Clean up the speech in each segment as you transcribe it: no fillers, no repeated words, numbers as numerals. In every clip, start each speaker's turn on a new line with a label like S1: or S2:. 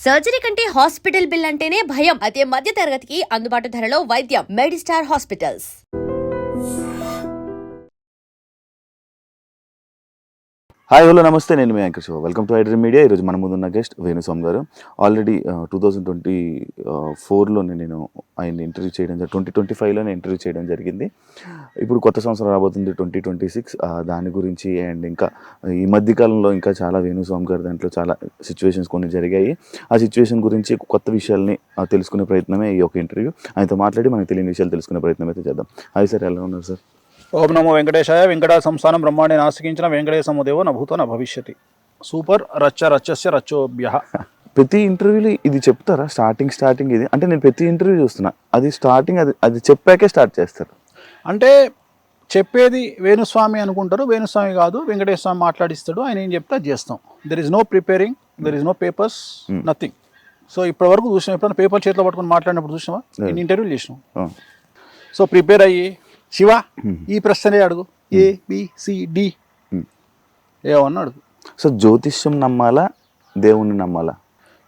S1: Surgery కంటే hospital bill అంటేనే భయం. అదే మధ్య తరగతికి అందుబాటు ధరలో వైద్యం. Medistar hospitals.
S2: హాయ్ హలో నమస్తే, నేను మీ anchor Shiva. Welcome to iDream media. ఈరోజు మన ముందున్న గెస్ట్ వేణుస్వామి గారు. ఆల్రెడీ 2024లో నేను ఆయన ఇంటర్వ్యూ చేయడం 2025లోనే ఇంటర్వ్యూ చేయడం జరిగింది. ఇప్పుడు కొత్త సంవత్సరం రాబోతుంది 2026. దాని గురించి అండ్ ఇంకా ఈ మధ్యకాలంలో ఇంకా చాలా వేణుస్వామి గారు దాంట్లో చాలా సిచ్యువేషన్స్ కొన్ని జరిగాయి. ఆ సిచ్యువేషన్ గురించి కొత్త విషయాల్ని తెలుసుకునే ప్రయత్నమే ఈ యొక్క ఇంటర్వ్యూ. ఆయనతో మాట్లాడి మనకు తెలియని విషయాలు తెలుసుకునే ప్రయత్నం అయితే చేద్దాం. హాయ్ సార్, ఎలా ఉన్నారు సార్?
S3: ఓం నమో వెంకటేశాయ. వెంకట సంస్థానం బ్రహ్మాండే నాస్తికించిన వెంకటేశము దేవో నభూతో న భవిష్యతి. సూపర్ రచ్చస్య రచ్చోభ్య.
S2: ప్రతి ఇంటర్వ్యూలో ఇది చెప్తారా? స్టార్టింగ్ ఇది అంటే నేను ప్రతి ఇంటర్వ్యూ చూస్తున్నా, అది స్టార్టింగ్ అది చెప్పాకే స్టార్ట్ చేస్తారు.
S3: అంటే చెప్పేది వేణుస్వామి అనుకుంటారు, వేణుస్వామి కాదు, వెంకటేశ్వర స్వామి మాట్లాడిస్తాడు. ఆయన ఏం చెప్తే అది చేస్తాం. There is no preparing, there is no papers, nothing. So ఇప్పటి వరకు చూసినాం. ఎప్పుడైనా పేపర్ చేతిలో పట్టుకుని మాట్లాడినప్పుడు చూసినావా? నేను ఇంటర్వ్యూలు చేసినాం. సో ప్రిపేర్ అయ్యి శివ ఈ ప్రశ్నలే అడుగు, ABCD ఏమన్నా అడుగు.
S2: సో జ్యోతిష్యం నమ్మాలా, దేవుణ్ణి నమ్మాలా?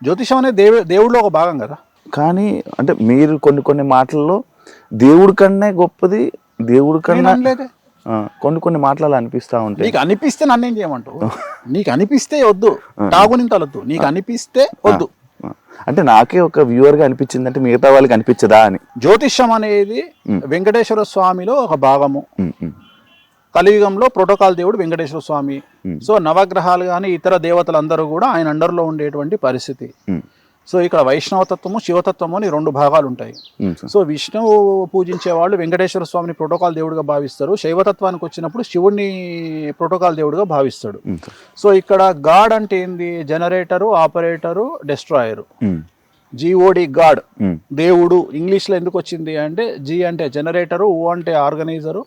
S3: జ్యోతిషం అనేది దేవుడిలో ఒక భాగం కదా.
S2: కానీ అంటే మీరు కొన్ని మాటల్లో దేవుడి కన్నా గొప్పది, దేవుడి కన్నా కొన్ని మాటలు అనిపిస్తా ఉంటాయి.
S3: నీకు అనిపిస్తే నన్నేం చేయమంటావు? నీకు అనిపిస్తే వద్దు, తాగునింతలొద్దు. నీకు అనిపిస్తే వద్దు.
S2: అంటే నాకే ఒక వ్యూవర్గా అనిపించింది, అంటే మిగతా వాళ్ళకి అనిపించదా అని.
S3: జ్యోతిష్యం అనేది వెంకటేశ్వర స్వామిలో ఒక భాగము. కలియుగంలో ప్రోటోకాల్ దేవుడు వెంకటేశ్వర స్వామి. సో నవగ్రహాలు కానీ ఇతర దేవతలందరూ కూడా ఆయన అండర్లో ఉండేటువంటి పరిస్థితి. సో ఇక్కడ వైష్ణవతత్వము, శివతత్వము అని రెండు భాగాలు ఉంటాయి. సో విష్ణువు పూజించే వాళ్ళు వెంకటేశ్వర స్వామిని ప్రోటోకాల్ దేవుడిగా భావిస్తారు. శైవతత్వానికి వచ్చినప్పుడు శివుణ్ణి ప్రోటోకాల్ దేవుడిగా భావిస్తాడు. సో ఇక్కడ గాడ్ అంటే ఏంది? Generator, operator, destroyer. GOD God, దేవుడు. ఇంగ్లీష్లో ఎందుకు వచ్చింది అంటే G అంటే జనరేటరు, O అంటే ఆర్గనైజరు,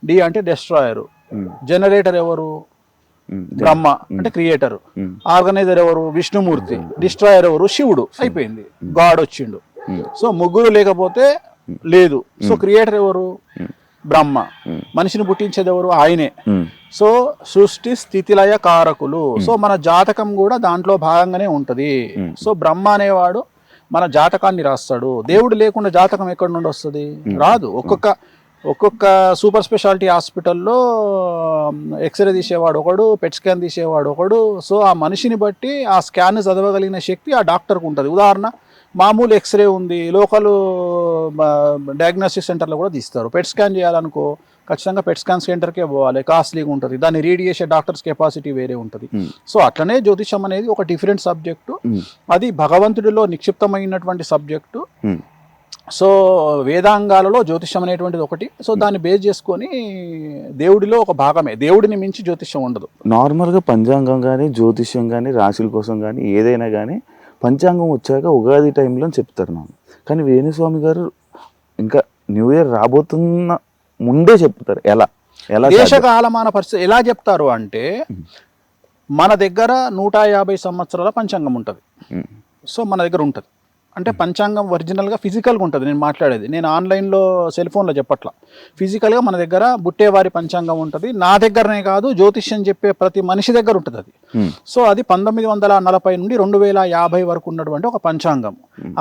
S3: D అంటే డెస్ట్రాయరు. జనరేటర్ ఎవరు? బ్రహ్మ అంటే క్రియేటర్. ఆర్గనైజర్ ఎవరు? విష్ణుమూర్తి. డిస్ట్రాయర్ ఎవరు? శివుడు. అయిపోయింది, గాడ్ వచ్చిండు. సో ముగ్గురు లేకపోతే లేదు. సో క్రియేటర్ ఎవరు? బ్రహ్మ. మనిషిని పుట్టించేది ఎవరు? ఆయనే. సో సృష్టి స్థితిలయ కారకులు. సో మన జాతకం కూడా దాంట్లో భాగంగానే ఉంటది. సో బ్రహ్మ అనేవాడు మన జాతకాన్ని రాస్తాడు. దేవుడు లేకుండా జాతకం ఎక్కడి నుండి వస్తుంది? రాదు. ఒక్కొక్క సూపర్ స్పెషాలిటీ హాస్పిటల్లో ఎక్స్రే తీసేవాడు ఒకడు, పెట్ స్కాన్ తీసేవాడు ఒకడు. సో ఆ మనిషిని బట్టి ఆ స్కాన్ చదవగలిగిన శక్తి ఆ డాక్టర్కి ఉంటుంది. ఉదాహరణ, మామూలు ఎక్స్రే ఉంది, లోకల్ డయాగ్నోస్టిక్ సెంటర్లో కూడా తీస్తారు. పెట్ స్కాన్ చేయాలనుకో ఖచ్చితంగా పెట్ స్కాన్ సెంటర్కే పోవాలి, కాస్ట్లీగా ఉంటుంది. దాన్ని రీడ్ చేసే డాక్టర్స్ కెపాసిటీ వేరే ఉంటుంది. సో అట్లనే జ్యోతిషం అనేది ఒక డిఫరెంట్ సబ్జెక్టు. అది భగవంతుడిలో నిక్షిప్తమైనటువంటి సబ్జెక్టు. సో వేదాంగాలలో జ్యోతిష్యం అనేటువంటిది ఒకటి. సో దాన్ని బేస్ చేసుకొని దేవుడిలో ఒక భాగమే. దేవుడిని మించి జ్యోతిష్యం ఉండదు.
S2: నార్మల్గా పంచాంగం కానీ, జ్యోతిష్యం కానీ, రాశుల కోసం కానీ ఏదైనా కానీ పంచాంగం వచ్చాక ఉగాది టైంలో చెప్తారు నాకు. కానీ వేణుస్వామి గారు ఇంకా న్యూ ఇయర్ రాబోతున్న ముందే చెప్తారు. ఎలా
S3: దేశకాలమాన పరిస్థితి ఎలా చెప్తారు అంటే, మన దగ్గర 150 సంవత్సరాల పంచాంగం ఉంటుంది. సో మన దగ్గర ఉంటుంది అంటే పంచాంగం ఒరిజినల్గా ఫిజికల్గా ఉంటుంది. నేను మాట్లాడేది నేను ఆన్లైన్లో సెల్ ఫోన్లో చెప్పట్లా. ఫిజికల్గా మన దగ్గర బుట్టేవారి పంచాంగం ఉంటుంది. నా దగ్గరనే కాదు, జ్యోతిష్యం చెప్పే ప్రతి మనిషి దగ్గర ఉంటుంది అది. సో అది 1940 నుండి 2050 వరకు ఉన్నటువంటి ఒక పంచాంగం.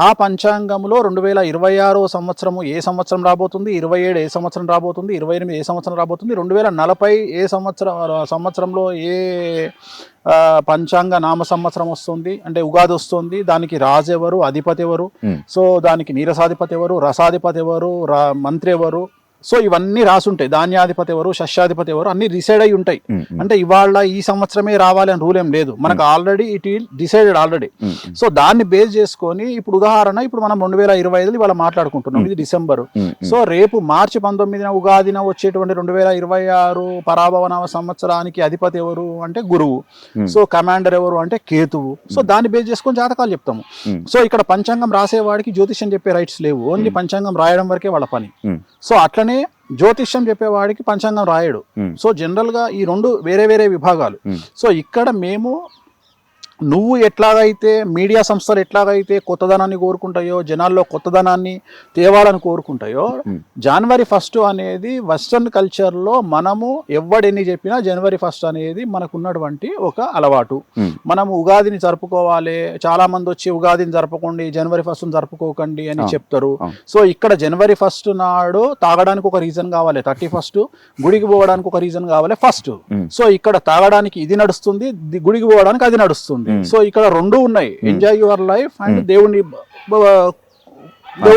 S3: ఆ పంచాంగంలో 2026 సంవత్సరము ఏ సంవత్సరం రాబోతుంది, 27 ఏ సంవత్సరం రాబోతుంది, 28 ఏ సంవత్సరం రాబోతుంది, 2040 ఏ సంవత్సరంలో ఏ పంచాంగ నామ సంవత్సరం వస్తుంది అంటే ఉగాది వస్తుంది. దానికి రాజు ఎవరు, అధిపతి ఎవరు, సో దానికి నీరసాధిపతి ఎవరు, రసాధిపతి ఎవరు, మంత్రి ఎవరు, సో ఇవన్నీ రాసుంటాయి. ధాన్యాధిపతి ఎవరు, సస్యాధిపతి ఎవరు, అన్ని డిసైడ్ అయి ఉంటాయి. అంటే ఇవాళ ఈ సంవత్సరమే రావాలి అని రూల్ ఏం లేదు. మనకు ఆల్రెడీ ఇట్ ఈల్ డిసైడెడ్ ఆల్రెడీ. సో దాన్ని బేస్ చేసుకొని ఇప్పుడు ఉదాహరణ, ఇప్పుడు మనం 2025 ఇవాళ మాట్లాడుకుంటున్నాం, ఇది డిసెంబర్. సో రేపు మార్చి 19న ఉగాదిన వచ్చేటువంటి 2026 పరాభవనామ సంవత్సరానికి అధిపతి ఎవరు అంటే గురువు. సో కమాండర్ ఎవరు అంటే కేతువు. సో దాన్ని బేస్ చేసుకొని జాతకాలు చెప్తాము. సో ఇక్కడ పంచాంగం రాసేవాడికి జ్యోతిష్యం చెప్పే రైట్స్ లేవు. ఓన్లీ పంచాంగం రాయడం వరకే వాళ్ళ పని. సో అట్లనే జ్యోతిష్యం చెప్పేవాడికి పంచాంగం రాయడు. సో జనరల్ గా ఈ రెండు వేరే వేరే విభాగాలు. సో ఇక్కడ మేము నువ్వు ఎట్లాగైతే మీడియా సంస్థలు ఎట్లాగైతే కొత్తదనాన్ని కోరుకుంటాయో, జనాల్లో కొత్తదనాన్ని తేవాలని కోరుకుంటాయో, జనవరి 1 అనేది వెస్ట్రన్ కల్చర్లో మనము ఎవడెన్ని చెప్పినా జనవరి 1 అనేది మనకు ఉన్నటువంటి ఒక అలవాటు. మనము ఉగాదిని జరుపుకోవాలి, చాలా మంది వచ్చి ఉగాదిని జరపకండి, జనవరి 1 జరుపుకోకండి అని చెప్తారు. సో ఇక్కడ జనవరి 1 నాడు తాగడానికి ఒక రీజన్ కావాలి, 31 గుడికి పోవడానికి ఒక రీజన్ కావాలి ఫస్ట్. సో ఇక్కడ తాగడానికి ఇది నడుస్తుంది, గుడికి పోవడానికి అది నడుస్తుంది. సో ఇక్కడ రెండు ఉన్నాయి, ఎంజాయ్ యువర్ లైఫ్ అండ్ దేవుడి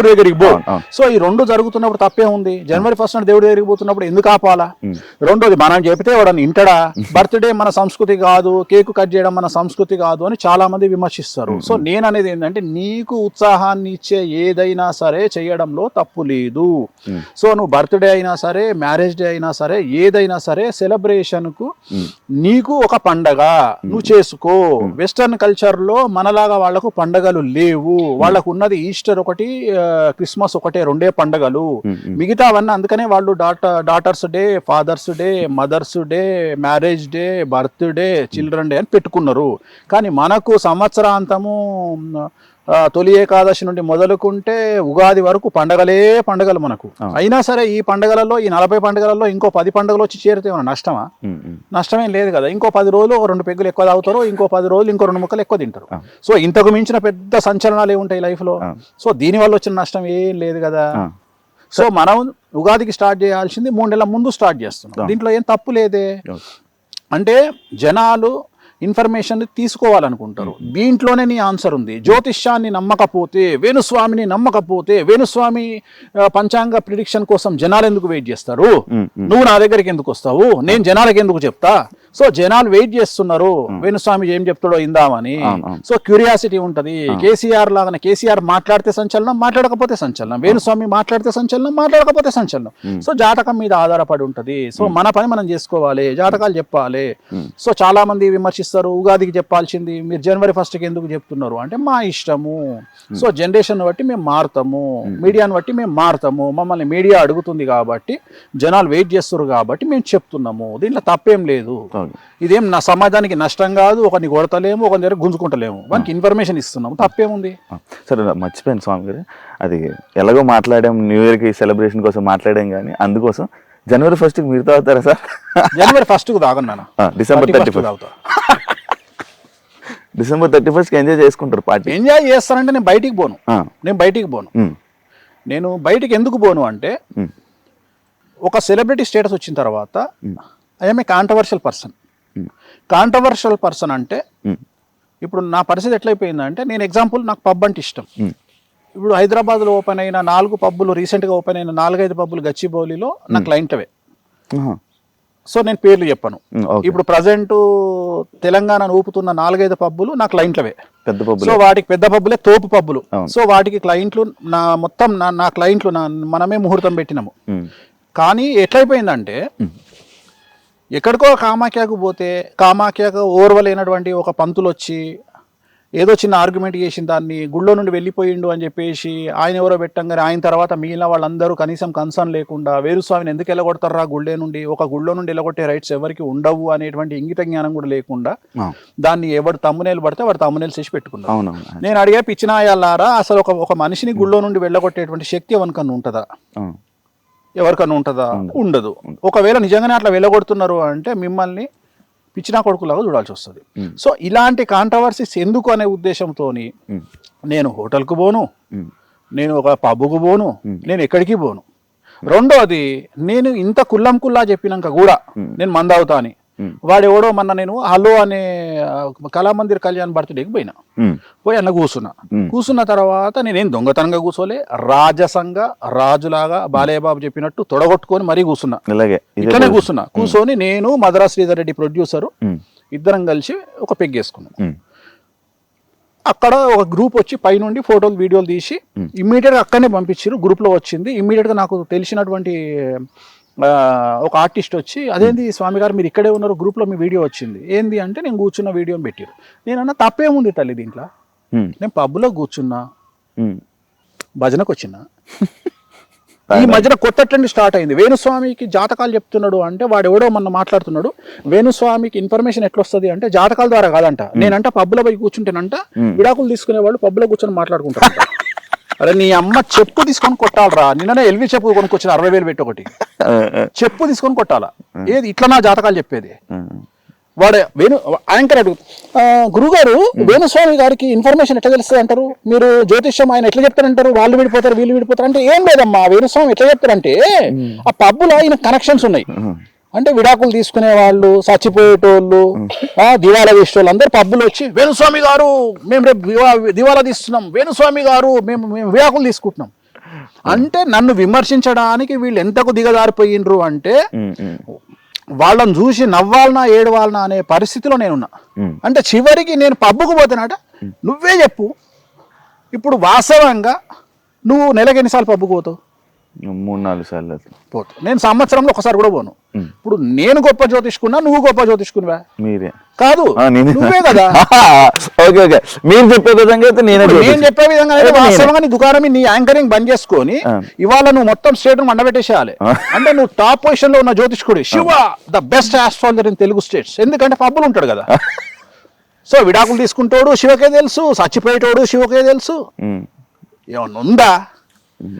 S3: దగ్గరికి పో. సో ఈ రెండు జరుగుతున్నప్పుడు తప్పే ఉంది. జనవరి 1 నాడు దేవుడి దగ్గరికి పోతున్నప్పుడు ఎందుకు ఆపాలా? రెండోది, మనం చెప్తే వాడని ఇంటడా? బర్త్డే మన సంస్కృతి కాదు, కేకు కట్ చేయడం మన సంస్కృతి కాదు అని చాలా మంది విమర్శిస్తారు. సో నేను అనేది ఏంటంటే, నీకు ఉత్సాహాన్ని ఇచ్చే ఏదైనా సరే చేయడంలో తప్పు లేదు. సో నువ్వు బర్త్డే అయినా సరే, మ్యారేజ్ డే అయినా సరే, ఏదైనా సరే సెలబ్రేషన్ కు నీకు ఒక పండగ నువ్వు చేసుకో. వెస్టర్న్ కల్చర్ లో మనలాగా వాళ్లకు పండగలు లేవు. వాళ్ళకు ఉన్నది ఈస్టర్ ఒకటి, క్రిస్మస్ ఒకటే, రెండే పండగలు. మిగతా అవన్నీ అందుకనే వాళ్ళు daughters day, fathers day, mothers day, marriage day, birthday, children day అని పెట్టుకున్నారు. కానీ మనకు సంవత్సరాంతము తొలి ఏకాదశి నుండి మొదలుకుంటే ఉగాది వరకు పండగలు మనకు. అయినా సరే ఈ పండగలలో, ఈ 40 పండుగలలో ఇంకో 10 పండుగలు వచ్చి చేరితే ఏమన్నా నష్టమా? నష్టమేం లేదు కదా. ఇంకో 10 రోజులు 2 పెగ్గులు ఎక్కువ తాగుతారు, ఇంకో 10 రోజులు ఇంకో 2 ముక్కలు ఎక్కువ తింటారు. సో ఇంతకు మించిన పెద్ద సంచలనాలు ఏముంటాయి లైఫ్ లో? సో దీనివల్ల వచ్చిన నష్టం ఏం లేదు కదా. సో మనం ఉగాదికి స్టార్ట్ చేయాల్సింది 3 నెలల ముందు స్టార్ట్ చేస్తున్నాం. దీంట్లో ఏం తప్పు లేదే. అంటే జనాలు ఇన్ఫర్మేషన్ తీసుకోవాలనుకుంటారు. దీంట్లోనే నీ ఆన్సర్ ఉంది. జ్యోతిష్యాన్ని నమ్మకపోతే, వేణుస్వామిని నమ్మకపోతే, వేణుస్వామి పంచాంగ ప్రిడిక్షన్ కోసం జనాలు ఎందుకు వెయిట్ చేస్తారు? నువ్వు నా దగ్గరికి ఎందుకు వస్తావు? నేను జనాలకి ఎందుకు చెప్తా? సో జనాలు వెయిట్ చేస్తున్నారు వేణుస్వామి ఏం చెప్తాడో ఇందామని. సో క్యూరియాసిటీ ఉంటది. కేసీఆర్ లాగానే, కేసీఆర్ మాట్లాడితే సంచలనం, మాట్లాడకపోతే సంచలనం. వేణుస్వామి మాట్లాడితే సంచలనం, మాట్లాడకపోతే సంచలనం. సో జాతకం మీద ఆధారపడి ఉంటది. సో మన పని మనం చేసుకోవాలి, జాతకాలు చెప్పాలి. సో చాలా మంది విమర్శిస్తారు, ఉగాదికి చెప్పాల్సింది మీరు జనవరి 1కి ఎందుకు చెప్తున్నారు అంటే, మా ఇష్టము. సో జనరేషన్ బట్టి మేము మారుతాము, మీడియాను బట్టి మేము మారుతాము. మమ్మల్ని మీడియా అడుగుతుంది కాబట్టి, జనాలు వెయిట్ చేస్తారు కాబట్టి మేము చెప్తున్నాము. దీంట్లో తప్పేం లేదు. ఇదేం నా సమాజానికి నష్టం కాదు. ఒకరిని కొడతలేము, ఒకరి దగ్గర గుంజుకుంటలేము, వానికి ఇన్ఫర్మేషన్ ఇస్తున్నాము. తప్పేముంది?
S2: సరే, మర్చిపోయాను స్వామి గారు, అది ఎలాగో మాట్లాడాం, న్యూ ఇయర్కి సెలబ్రేషన్ కోసం మాట్లాడాం, కానీ అందుకోసం జనవరి 1కి మీరు తాగుతారా సార్?
S3: జనవరి 1కు తాగను,
S2: డిసెంబర్ 31 తాగుతా. డిసెంబర్ 31కి ఎంజాయ్ చేసుకుంటారు పార్టీ. ఎంజాయ్
S3: చేస్తానంటే నేను బయటికి పోను. నేను బయటికి ఎందుకు పోను అంటే, ఒక సెలబ్రిటీ స్టేటస్ వచ్చిన తర్వాత ఐఎమ్ ఏ కాంట్రవర్షియల్ పర్సన్ అంటే, ఇప్పుడు నా పరిస్థితి ఎట్లయిపోయిందంటే, నేను ఎగ్జాంపుల్, నాకు పబ్ అంటే ఇష్టం. ఇప్పుడు హైదరాబాద్లో ఓపెన్ అయిన 4 పబ్బులు, రీసెంట్గా ఓపెన్ అయిన 4-5 పబ్బులు గచ్చిబౌలిలో నా క్లయింట్వే. సో నేను పేర్లు చెప్పను. ఇప్పుడు ప్రజెంట్ తెలంగాణ ఊపుతున్న 4-5 పబ్బులు నా క్లయింట్లవే. సో వాటికి పెద్ద పబ్బులే తోపు పబ్బులు. సో వాటికి క్లయింట్లు నా క్లయింట్లు మనమే ముహూర్తం పెట్టినాము. కానీ ఎట్లయిపోయిందంటే, ఎక్కడికో కామాఖ్యకు పోతే, కామాఖ్యకు ఓర్వలేనటువంటి ఒక పంతులు వచ్చి ఏదో చిన్న ఆర్గ్యుమెంట్ చేసిన దాన్ని గుళ్ళో నుండి వెళ్ళిపోయిండు అని చెప్పేసి ఆయన ఎవరో పెట్టంగానే, ఆయన తర్వాత మిగిలిన వాళ్ళందరూ కనీసం కన్సర్న్ లేకుండా, వేణుస్వామిని ఎందుకు వెళ్ళగొడతారా గుళ్ళే నుండి, ఒక గుళ్ళో నుండి వెళ్ళగొట్టే రైట్స్ ఎవరికి ఉండవు అనేటువంటి ఇంగిత జ్ఞానం కూడా లేకుండా, దాన్ని ఎవరు తమ్మునేలు పడితే వాడు తమ్మునేలు చేసి పెట్టుకున్నాను. నేను అడిగే, పిచ్చినాయాలారా, అసలు ఒక మనిషిని గుళ్ళో నుండి వెళ్ళగొట్టేటువంటి శక్తి ఎవరికన్నా ఉంటుందా? ఎవరికన్నా ఉంటుందా? ఉండదు. ఒకవేళ నిజంగానే అట్లా వెళ్ళగొడుతున్నారు అంటే మిమ్మల్ని పిచ్చినా కొడుకులాగా చూడాల్సి వస్తుంది. సో ఇలాంటి కాంట్రవర్సీస్ ఎందుకు అనే ఉద్దేశంతో నేను హోటల్కు పోను, నేను ఒక పబ్కు పోను, నేను ఎక్కడికి పోను. రెండోది, నేను ఇంత కుల్లా చెప్పినాక కూడా నేను మందావుతా అని, వాడెవడో మొన్న నేను హలో అనే కళామందిర్ కళ్యాణ్ బర్త్డేకి పోయి అన్న కూర్చున్న తర్వాత నేనేం దొంగతనంగా కూర్చోలే, రాజసంగా రాజులాగా బాలయ్యబాబు చెప్పినట్టు తొడగొట్టుకొని మరీ కూర్చున్నా. ఇట్లనే కూర్చొని నేను మద్రాస్ శ్రీధర్ రెడ్డి ప్రొడ్యూసరు ఇద్దరం కలిసి ఒక పెగ్గేసుకున్నాం. అక్కడ ఒక గ్రూప్ వచ్చి పైనుండి ఫోటోలు వీడియోలు తీసి ఇమ్మీడియట్గా అక్కడనే పంపించారు. గ్రూప్లో వచ్చింది. ఇమ్మీడియట్గా నాకు తెలిసినటువంటి ఒక ఆర్టిస్ట్ వచ్చి, అదేంది స్వామి గారు మీరు ఇక్కడే ఉన్నారు, గ్రూప్లో మీ వీడియో వచ్చింది, ఏంది అంటే నేను కూర్చున్న వీడియోని పెట్టారు. నేనన్నా తప్పేముంది తల్లి దీంట్లో, నేను పబ్లో కూర్చున్నా, భజనకు వచ్చినా, ఈ మధ్యన కొత్త ట్రెండ్ స్టార్ట్ అయింది. వేణుస్వామికి జాతకాలు చెప్తున్నాడు అంటే వాడు ఎవడో మొన్న మాట్లాడుతున్నాడు. వేణుస్వామికి ఇన్ఫర్మేషన్ ఎట్లా వస్తుంది అంటే జాతకాల ద్వారా కాదంట. నేనంట పబ్బులో పోయి కూర్చుంటేనంట విడాకులు తీసుకునే వాళ్ళు పబ్బులో కూర్చొని మాట్లాడుకుంటారు. అరే నీ అమ్మ చెప్పు తీసుకొని కొట్టాలరా. నిన్ననే ఎల్వి చెప్పు కొనుక్కొచ్చిన 60,000 పెట్టి ఒకటి చెప్పు తీసుకొని కొట్టాలా. ఏది ఇట్లా నా జాతకాలు చెప్పేది. వాడు యాంకర్ అడుగు గురుగారు వేణుస్వామి గారికి ఇన్ఫర్మేషన్ ఎట్లా తెలుస్తుంది అంటారు, మీరు జ్యోతిష్యం ఆయన ఎట్లా చెప్తారంటారు, వాళ్ళు విడిపోతారు వీళ్ళు విడిపోతారు అంటే ఏం లేదమ్మా. వేణుస్వామి ఎట్లా చెప్తారంటే ఆ పబ్బులో ఆయన కనెక్షన్స్ ఉన్నాయి. అంటే విడాకులు తీసుకునే వాళ్ళు, చచ్చిపోయేటోళ్ళు, దివాలా తీసేటోళ్ళు అందరు పబ్బులు వచ్చి వేణుస్వామి గారు మేము రేపు దివాలా తీస్తున్నాం, వేణుస్వామి గారు మేము విడాకులు తీసుకుంటున్నాం అంటే నన్ను విమర్శించడానికి వీళ్ళు ఎంతకు దిగజారిపోయినరు అంటే వాళ్ళని చూసి నవ్వాలనా ఏడవాలనా అనే పరిస్థితిలో నేనున్నా. అంటే చివరికి నేను పబ్బుకు పోతానట. నువ్వే చెప్పు ఇప్పుడు వాస్తవంగా నువ్వు నెలకి ఎన్నిసార్లు పబ్బుకు పోతావు?
S2: 3-4 సార్లు
S3: పోతావు. నేను సంవత్సరంలో ఒకసారి కూడా పోను. ఇప్పుడు నేను గొప్ప జ్యోతిష్కున్నా, నువ్వు గొప్ప జ్యోతిష్కునివా?
S2: మీరే
S3: కాదు, నువ్వే కదా.
S2: ఓకే ఓకే, మీరు చెప్పే విధంగా అయితే నేను
S3: చెప్పే విధంగా అయితే వాస్తవంగా నీ దుకాణం నీ యాంకరింగ్ బంద్ చేసుకొని ఇవాళ నువ్వు మొత్తం స్టేట్ మండబెట్టేసేయాలి. అంటే నువ్వు టాప్ పొజిషన్ లో ఉన్న జ్యోతిష్కుడు. Shiva the best astrologer in Telugu states. ఎందుకంటే పబ్బులు ఉంటాడు కదా. సో విడాకులు తీసుకుంటాడు శివకే తెలుసు, చచ్చిపోయేటోడు శివకే తెలుసు. ఏమన్నా ఉందా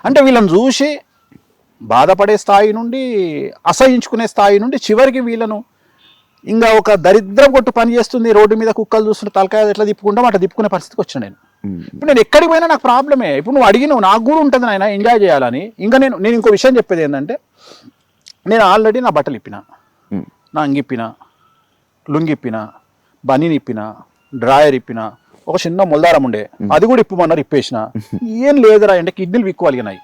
S3: అంటే వీళ్ళని చూసి బాధపడే స్థాయి నుండి అసహించుకునే స్థాయి నుండి చివరికి వీళ్ళను ఇంకా ఒక దరిద్రం కొట్టు పని చేస్తుంది. రోడ్డు మీద కుక్కలు చూస్తుంటే తలకాయ ఎట్లా తిప్పుకుంటాం అట్లా తిప్పుకునే పరిస్థితికి వచ్చిన నేను. ఇప్పుడు నేను ఎక్కడికి పోయినా నాకు ప్రాబ్లమే. ఇప్పుడు నువ్వు అడిగినావు నాకు కూడా ఉంటుంది నాయన ఎంజాయ్ చేయాలని. ఇంకా నేను ఇంకో విషయం చెప్పేది ఏంటంటే నేను ఆల్రెడీ నా బట్టలు ఇప్పిన, నా అంగిప్పిన, లుంగిప్పిన, బనీని ఇప్పిన, డ్రాయర్ ఇప్పిన, ఒక చిన్న ముల్దారం ఉండే అది కూడా ఇప్పమన్నారు ఇప్పేసిన. ఏం లేదురా అంటే కిడ్నీలు విక్కువలిగినాయి.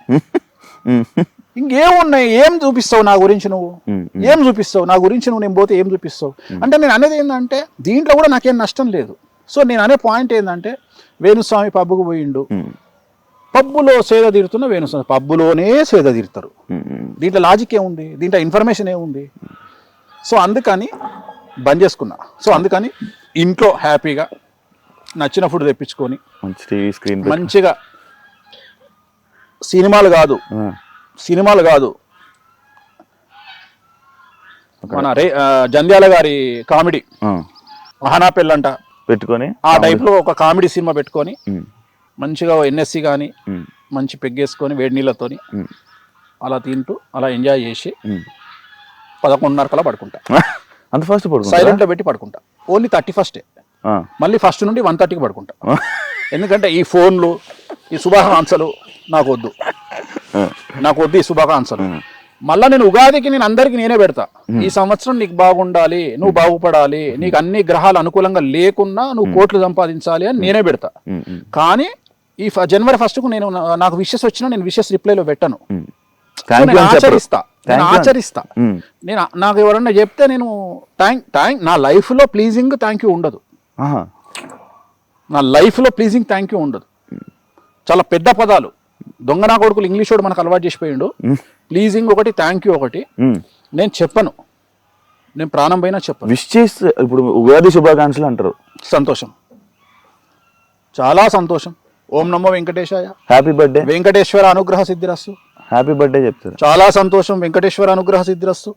S3: ఇంకేమున్నాయి? ఏం చూపిస్తావు నా గురించి? నువ్వు ఏం చూపిస్తావు నా గురించి? నువ్వు నేను పోతే ఏం చూపిస్తావు అంటే నేను అనేది ఏంటంటే దీంట్లో కూడా నాకేం నష్టం లేదు. సో నేను అనే పాయింట్ ఏంటంటే వేణుస్వామి పబ్బుకు పోయిండు, పబ్బులో సేద తీరుతున్న వేణుస్వామి పబ్బులోనే సేద తీరుతారు. దీంట్లో లాజిక్ ఏముంది? దీంట్లో ఇన్ఫర్మేషన్ ఏముంది? సో అందుకని బంద్ చేసుకున్నా. సో అందుకని ఇంట్లో హ్యాపీగా నచ్చిన ఫుడ్ తెప్పించుకొని
S2: మంచి టీవీ స్క్రీన్
S3: మంచిగా సినిమాలు కాదు మన జంధ్యాల గారి కామెడీ మహానా పెళ్ళంట
S2: పెట్టుకొని
S3: ఆ టైప్ లో ఒక కామెడీ సినిమా పెట్టుకొని మంచిగా ఎన్ఎస్సి కానీ మంచి పెగ్గేసుకొని వేడి నీళ్ళతోని అలా తింటూ అలా ఎంజాయ్ చేసి 11:30 కల్లా పడుకుంటా.
S2: అంత ఫస్ట్ పడుకుంటా?
S3: సైలెంట్లో పెట్టి పడుకుంటా. Only 31st. మళ్ళీ ఫస్ట్ నుండి 1:30కి పడుకుంటా. ఎందుకంటే ఈ ఫోన్లు ఈ శుభాకాంక్షలు నాకు వద్దు ఈ శుభాకాంక్షలు. మళ్ళీ నేను ఉగాదికి నేను అందరికి నేనే పెడతా. ఈ సంవత్సరం నీకు బాగుండాలి, నువ్వు బాగుపడాలి, నీకు అన్ని గ్రహాలు అనుకూలంగా లేకున్నా నువ్వు కోట్లు సంపాదించాలి అని నేనే పెడతా. కానీ ఈ January 1కు నేను నాకు విషెస్ వచ్చినా నేను విషెస్ రిప్లైలో పెట్టను. ఆచరిస్తా. నేను నాకు ఎవరన్నా చెప్తే నేను నా లైఫ్లో ప్లీజింగ్ థ్యాంక్ యూ ఉండదు. నా లైఫ్లో ప్లీజింగ్ థ్యాంక్ యూ ఉండదు. చాలా పెద్ద పదాలు దొంగనా కొడుకులు ఇంగ్లీష్ వాడు మనకు అలవాటు చేసిపోయిండు. ప్లీజింగ్ ఒకటి, థ్యాంక్ యూ ఒకటి నేను చెప్పను. నేను ప్రాణం పైన చెప్పను.
S2: విష్ చేస్తే ఇప్పుడు ఉగాది శుభాకాంక్షలు అంటారు.
S3: సంతోషం, చాలా సంతోషం. ఓం నమో వెంకటేశాయ,
S2: హ్యాపీ బర్త్డే,
S3: వెంకటేశ్వర అనుగ్రహ సిద్ధిరస్తు.
S2: హ్యాపీ బర్త్డే చెప్తారు.
S3: చాలా సంతోషం, వెంకటేశ్వర అనుగ్రహ సిద్ధిరస్తు.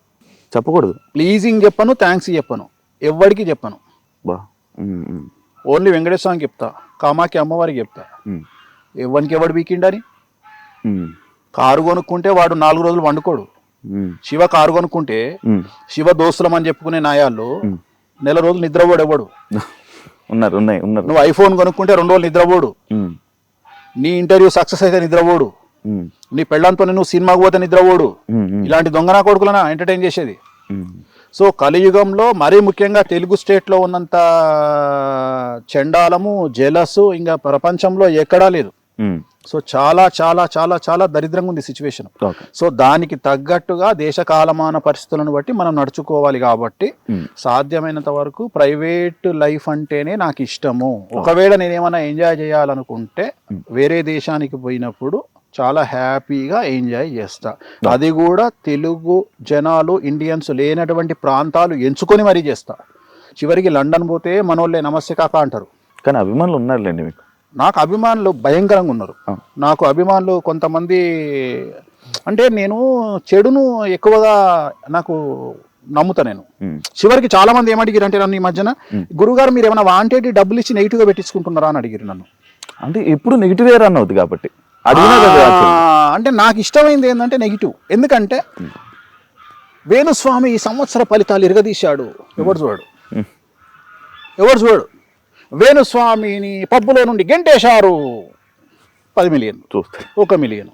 S2: చెప్పకూడదు.
S3: ప్లీజింగ్ చెప్పను, థ్యాంక్స్ చెప్పను, ఎవ్వడికి చెప్పను. ఓన్లీ వెంకటేశ్వరానికి చెప్తా, కామాకి అమ్మవారికి చెప్తా. ఎవరికి ఎవడు వీకిండని. కారు కొనుక్కుంటే వాడు 4 రోజులు వండుకోడు. శివ కారు కొనుక్కుంటే శివ దోస్తులం అని చెప్పుకునే నాయాళ్ళు నెల రోజులు నిద్రపోడు ఎవడు.
S2: ఉన్నారు.
S3: నువ్వు ఐఫోన్ కొనుక్కుంటే 2 రోజులు నిద్రపోడు. నీ ఇంటర్వ్యూ సక్సెస్ అయితే నిద్రపోడు. నీ పెళ్ళంతో నువ్వు సినిమాకు పోతే నిద్రపోడు. ఇలాంటి దొంగనా కొడుకులనా ఎంటర్టైన్ చేసేది. సో కలియుగంలో మరీ ముఖ్యంగా తెలుగు స్టేట్లో ఉన్నంత చండాలము, జెలసు ఇంకా ప్రపంచంలో ఎక్కడా లేదు. సో చాలా చాలా చాలా చాలా దరిద్రంగా ఉంది సిచ్యువేషన్. సో దానికి తగ్గట్టుగా దేశ కాలమాన పరిస్థితులను బట్టి మనం నడుచుకోవాలి. కాబట్టి సాధ్యమైనంత వరకు ప్రైవేట్ లైఫ్ అంటేనే నాకు ఇష్టము. ఒకవేళ నేనేమైనా ఎంజాయ్ చేయాలనుకుంటే వేరే దేశానికి పోయినప్పుడు చాలా హ్యాపీగా ఎంజాయ్ చేస్తా. అది కూడా తెలుగు జనాలు, ఇండియన్స్ లేనటువంటి ప్రాంతాలు ఎంచుకొని మరీ చేస్తా. చివరికి లండన్ పోతే మనోళ్ళే నమస్తే కాక అంటారు.
S2: కానీ అభిమానులు ఉన్నారులేండి మీకు.
S3: నాకు అభిమానులు భయంకరంగా ఉన్నారు. నాకు అభిమానులు కొంతమంది అంటే నేను చెడును ఎక్కువగా నాకు నమ్ముతా నేను.
S2: ఉమ్,
S3: చివరికి చాలా మంది ఏమడిగారు అంటే నన్ను ఈ మధ్యన, గురుగారు మీరు ఏమైనా వాంటెడ్ డబ్బులు ఇచ్చి నెగిటివ్గా పెట్టించుకుంటున్నారా అని అడిగారు నన్ను.
S2: అంటే ఎప్పుడు నెగిటివ్ రన్ అవుతుంది కాబట్టి అడిగినా కదా actually.
S3: అంటే నాకు ఇష్టమైంది ఏంటంటే నెగిటివ్. ఎందుకంటే వేణుస్వామి ఈ సంవత్సర ఫలితాలు ఇరగదీశాడు, ఎవరు చూడు
S2: ఉమ్,
S3: ఎవరు చూడు, వేణుస్వామిని పబ్బులో నుండి గెంటేశారు, 10 మిలియన్,
S2: చూస్తారు.
S3: 1 మిలియన్.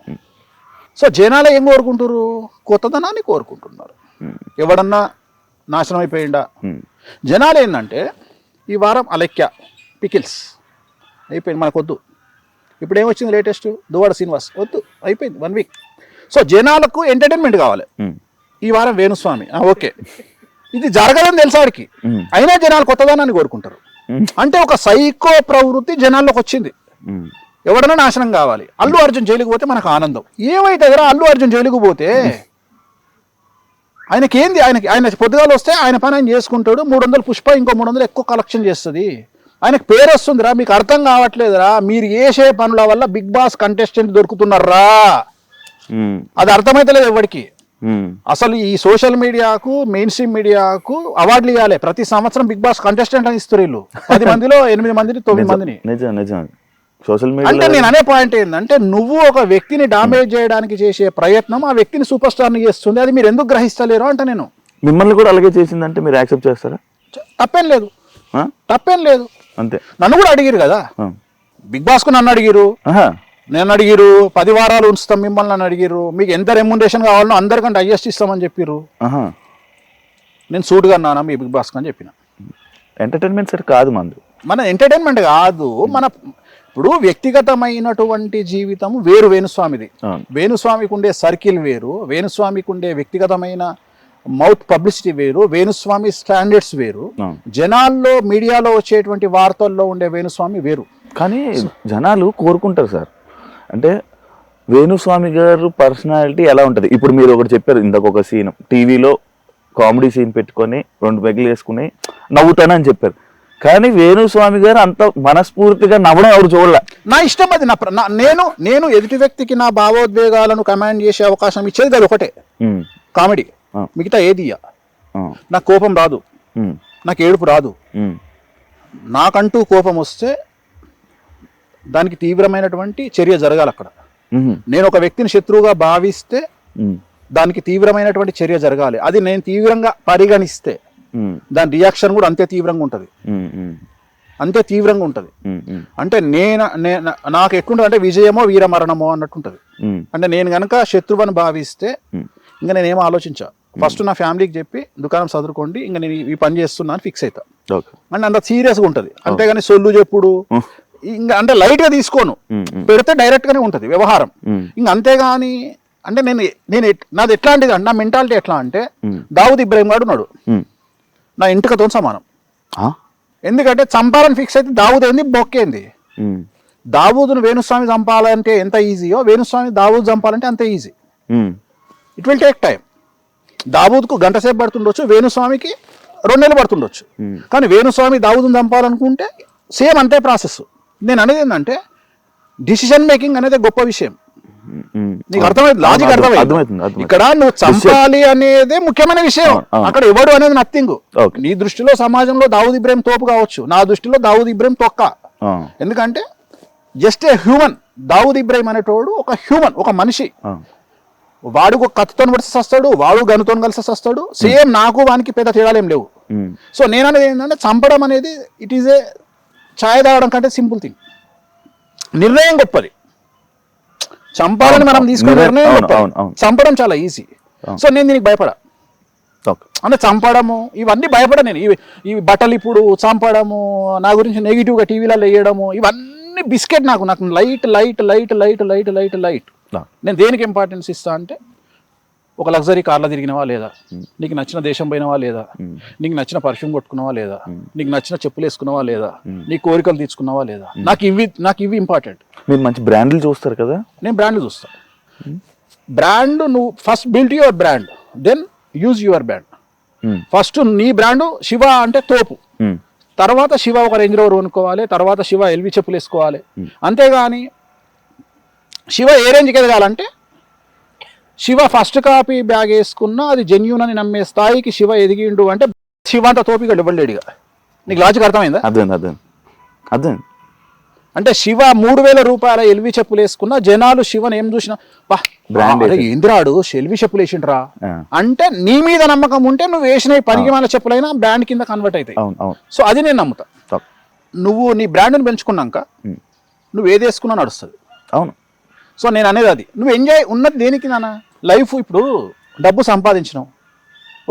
S3: సో జనాలు ఏం కోరుకుంటారు? కొత్తదనాన్ని కోరుకుంటున్నారు. ఎవడన్నా నాశనం అయిపోయిందా?
S2: ఉమ్,
S3: జనాలు ఏంటంటే ఈ వారం అలెక్య పికిల్స్ అయిపోయింది, మనకు వద్దు. ఇప్పుడు ఏమొచ్చింది లేటెస్ట్, దువ్వాడ శ్రీనివాస్ వద్దు, అయిపోయింది 1 వీక్. సో జనాలకు ఎంటర్టైన్మెంట్ కావాలి.
S2: ఉమ్,
S3: ఈ వారం వేణుస్వామి ఓకే, ఇది జరగదని తెలుసు వాడికి,
S2: ఉమ్,
S3: అయినా జనాలు కొత్తదనాన్ని కోరుకుంటారు.
S2: ఉమ్,
S3: అంటే ఒక సైకో ప్రవృత్తి జనాల్లోకి వచ్చింది.
S2: ఉమ్,
S3: ఎవడన్నా నాశనం కావాలి. అల్లు అర్జున్ జైలుకు పోతే మనకు ఆనందం. ఏమైతే కదా అల్లు అర్జున్ జైలుకు పోతే ఆయనకేంది, ఆయన పొద్దుగాలు వస్తే ఆయన పని ఆయన చేసుకుంటాడు, 300 పుష్ప ఇంకో 300 ఎక్కువ కలెక్షన్ చేస్తుంది, ఆయనకు పేరు వస్తుందిరా. మీకు అర్థం కావట్లేదురా, మీరు చేసే పనుల వల్ల బిగ్ బాస్ కంటెస్టెంట్ దొరుకుతున్నారా,
S2: ఉమ్,
S3: అది అర్థమైతలేదు ఎవరికి.
S2: ఉమ్,
S3: అసలు ఈ సోషల్ మీడియాకు, మెయిన్ స్ట్రీమ్ మీడియాకు అవార్డులు ఇవ్వాలి. ప్రతి సంవత్సరం బిగ్ బాస్ కంటెస్టెంట్ అని ఇస్తారు వీళ్ళు. 10 మందిలో 8 మందిని 9 మందిని.
S2: నిజం నిజం. సోషల్
S3: అంటే
S2: మీడియా
S3: నేను అనే పాయింట్ ఏంటంటే, నువ్వు ఒక వ్యక్తిని డామేజ్ చేయడానికి చేసే ప్రయత్నం ఆ వ్యక్తిని సూపర్ స్టార్ని చేస్తుంది. అది మీరు ఎందుకు గ్రహిస్తలేరు అంటే నేను.
S2: మిమ్మల్ని కూడా అలాగే చేసిందంటే మీరు యాక్సెప్ట్ చేస్తారా?
S3: తప్పేం లేదు,
S2: ఆ?
S3: తప్పేం లేదు.
S2: అంతే.
S3: నన్ను కూడా అడిగిరు కదా
S2: ఆ.
S3: బిగ్ బాస్ కు, నన్ను అడిగిరు,
S2: ఆహా.
S3: నేను అడిగిరు, 10 వారాలు ఉంచుతాం మిమ్మల్ని అని అడిగిరు, మీకు ఎంత రెమ్యునరేషన్ కావాలనో అందరికంటే హైయెస్ట్ ఇస్తామని చెప్పిర్రు.
S2: ఆహా.
S3: నేను సూటుగా అన్నానా మీ బిగ్ బాస్ అని చెప్పిన.
S2: ఎంటర్టైన్మెంట్ సెట్ కాదు మందు.
S3: మన ఎంటర్టైన్మెంట్ కాదు, మన ఇప్పుడు వ్యక్తిగతమైనటువంటి జీవితం వేరు వేణుస్వామిది.
S2: అవును.
S3: వేణుస్వామికి ఉండే సర్కిల్ వేరు, వేణుస్వామికి ఉండే వ్యక్తిగతమైన మౌత్ పబ్లిసిటీ వేరు, వేణుస్వామి స్టాండర్డ్స్ వేరు,
S2: అవును.
S3: జనాల్లో మీడియాలో వచ్చేటువంటి వార్తల్లో ఉండే వేణుస్వామి వేరు.
S2: కానీ జనాలు కోరుకుంటారు సార్. అంటే వేణుస్వామి గారు పర్సనాలిటీ ఎలా ఉంటుంది? ఇప్పుడు మీరు ఒకటి చెప్పారు ఇందాక, ఒక సీన్ టీవీలో కామెడీ సీన్ పెట్టుకొని 2 పెగ్గులు వేసుకుని నవ్వుతానని చెప్పారు. కానీ వేణుస్వామి గారు అంత మనస్ఫూర్తిగా నవ్వడం ఎవరు చూడలే.
S3: నా ఇష్టం అది. నేను ఎదుటి వ్యక్తికి నా భావోద్వేగాలను కమాండ్ చేసే అవకాశం ఇచ్చేది అది ఒకటే,
S2: ఉమ్,
S3: కామెడీ.
S2: ఆ.
S3: మిగతా ఏది ఇయ్య.
S2: ఆ,
S3: నాకు కోపం రాదు,
S2: ఉమ్,
S3: నాకు ఏడుపు రాదు.
S2: ఉమ్,
S3: నాకంటూ కోపం వస్తే దానికి తీవ్రమైనటువంటి చర్య జరగాలి అక్కడ.
S2: ఉమ్,
S3: నేను ఒక వ్యక్తిని శత్రువుగా భావిస్తే
S2: ఉమ్,
S3: దానికి తీవ్రమైనటువంటి చర్య జరగాలి. అది నేను తీవ్రంగా పరిగణిస్తే
S2: ఉమ్,
S3: దాని రియాక్షన్ కూడా అంతే తీవ్రంగా ఉంటుంది,
S2: ఉమ్, ఉమ్,
S3: అంతే తీవ్రంగా ఉంటుంది.
S2: ఉమ్, ఉమ్,
S3: అంటే నాకు ఎట్లుంటుంది అంటే విజయమో వీరమరణమో అన్నట్టుంటుంది.
S2: ఉమ్,
S3: అంటే నేను కనుక శత్రువుని భావిస్తే
S2: ఉమ్,
S3: ఇంకా నేనేమో ఆలోచించా, ఫస్ట్ నా ఫ్యామిలీకి చెప్పి దుకాణం చదువుకోండి, ఇంకా నేను ఈ పని చేస్తున్నా అని ఫిక్స్ అవుతా.
S2: ఓకే.
S3: అంటే అంత సీరియస్గా ఉంటుంది. అంతేగాని సొల్లు చెప్పుడు ఇంకా అంటే లైట్గా తీసుకోను,
S2: ఉమ్, ఉమ్,
S3: పెడితే డైరెక్ట్గానే ఉంటుంది వ్యవహారం.
S2: ఉమ్,
S3: ఇంకా అంతేగాని అంటే నాది ఎట్లాంటిది అంటే, నా మెంటాలిటీ ఎట్లా అంటే,
S2: ఉమ్,
S3: దావుద్ ఇబ్రాహిం గారు ఉన్నాడు,
S2: ఉమ్.
S3: నా ఇంటికతో సమానం.
S2: ఆ?
S3: ఎందుకంటే చంపాలని ఫిక్స్ అయితే దావుద్ ఏంది బొక్కేంది.
S2: ఉమ్,
S3: దావూదును వేణుస్వామి చంపాలంటే ఎంత ఈజీయో, వేణుస్వామి దావూద్ చంపాలంటే అంతే easy.
S2: Um,
S3: it will take time. దావూద్కు గంట సేపు పడుతుండొచ్చు, వేణుస్వామికి 2 నెలలు పడుతుండొచ్చు.
S2: ఉమ్,
S3: కానీ వేణుస్వామి దావూదును చంపాలనుకుంటే సేమ్ అంతే ప్రాసెస్. నేను అనేది ఏంటంటే, డిసిషన్ మేకింగ్ అనేది గొప్ప విషయం.
S2: ఉమ్,
S3: నీకు అర్థమైంది, లాజిక్ అర్థమైంది.
S2: అర్థమవుతుంది.
S3: ఇక్కడ నువ్వు చంపాలి అనేది ముఖ్యమైన విషయం.
S2: అవును.
S3: అక్కడ ఎవడు అనేది నథింగ్.
S2: ఓకే.
S3: నీ దృష్టిలో సమాజంలో దావూద్ ఇబ్రాహిం తోపు కావచ్చు, నా దృష్టిలో దావూద్ ఇబ్రాహిం తొక్క.
S2: ఆ,
S3: ఎందుకంటే just a human. Dawood Ibrahim అనేటోడు ఒక హ్యూమన్, ఒక మనిషి.
S2: ఆ,
S3: వాడు ఒక కత్తితో కలిసి వస్తాడు, వాడు గనుతో కలిసి వస్తాడు. సేమ్ నాకు వానికి పెద్ద తేడాలు ఏం లేవు.
S2: ఉమ్,
S3: సో నేను అనేది ఏంటంటే, చంపడం అనేది ఇట్ ఈజ్ ఏ ఛాయ్ తాగడం కంటే సింపుల్ థింగ్. నిర్ణయం గొప్పది. చంపాలని మనం తీసుకునే నిర్ణయం
S2: అవును,
S3: గొప్పది.
S2: అవును, అవును.
S3: చంపడం చాలా ఈజీ. సో నేను దీనికి భయపడా.
S2: ఓకే.
S3: అంటే చంపడము ఇవన్నీ భయపడ నేను. ఇవి బట్టలు ఇప్పుడు చంపడము, నా గురించి నెగిటివ్గా టీవీలలో వేయడము, ఇవన్నీ బిస్కెట్. నాకు light light light light light light light.
S2: ఆ,
S3: నేను దేనికి ఇంపార్టెన్స్ ఇస్తా అంటే, ఒక లగ్జరీ కార్లో తిరిగినవా లేదా, నీకు నచ్చిన దేశం పోయినవా లేదా, నీకు నచ్చిన పర్ఫ్యూమ్ కొట్టుకున్నావా లేదా, నీకు నచ్చిన చెప్పులు వేసుకున్నావా లేదా, నీ కోరికలు తీర్చుకున్నావా లేదా, నాకు ఇవి ఇంపార్టెంట్.
S2: మీరు మంచి బ్రాండ్లు చూస్తారు కదా?
S3: నేను బ్రాండ్లు చూస్తా. బ్రాండ్ నువ్వు first build your brand, then use your brand.
S2: Um,
S3: first నీ బ్రాండ్ శివ అంటే తోపు,
S2: ఉమ్,
S3: తర్వాత శివ ఒక రేంజ్ రోవర్ కొనుక్కోవాలి, తర్వాత శివ ఎల్వి చెప్పులు వేసుకోవాలి. అంతేగాని శివ ఏ రేంజ్కి ఎదగాలంటే శివ ఫస్ట్ కాపీ బ్యాగ్ వేసుకున్నా అది జెన్యూన్ అని నమ్మే స్థాయికి శివ ఎదిగిండు అంటే శివ అంత తోపిగా ఇవ్వలేడుగా. నీకు లాజిక్ అర్థమైందా?
S2: అర్థం.
S3: అంటే శివ 3,000 రూపాయల ఎల్వి చెప్పులు వేసుకున్నా జనాలు శివని ఏం చూసినా ఇంద్రాడు ఎల్వి చెప్పులు వేసిండ్రా అంటే నీ మీద నమ్మకం ఉంటే నువ్వు వేసిన పనికి మన చెప్పులైనా బ్రాండ్ కింద కన్వర్ట్ అవుతాయి. సో అది నేను నమ్ముతా. నువ్వు నీ బ్రాండ్ని పెంచుకున్నాక నువ్వు ఏది వేసుకున్నా నడుస్తుంది.
S2: అవును.
S3: సో నేను అనేది అది నువ్వు ఎంజాయ్ ఉన్నది దేనికి నాన్న లైఫ్. ఇప్పుడు డబ్బు సంపాదించినావు,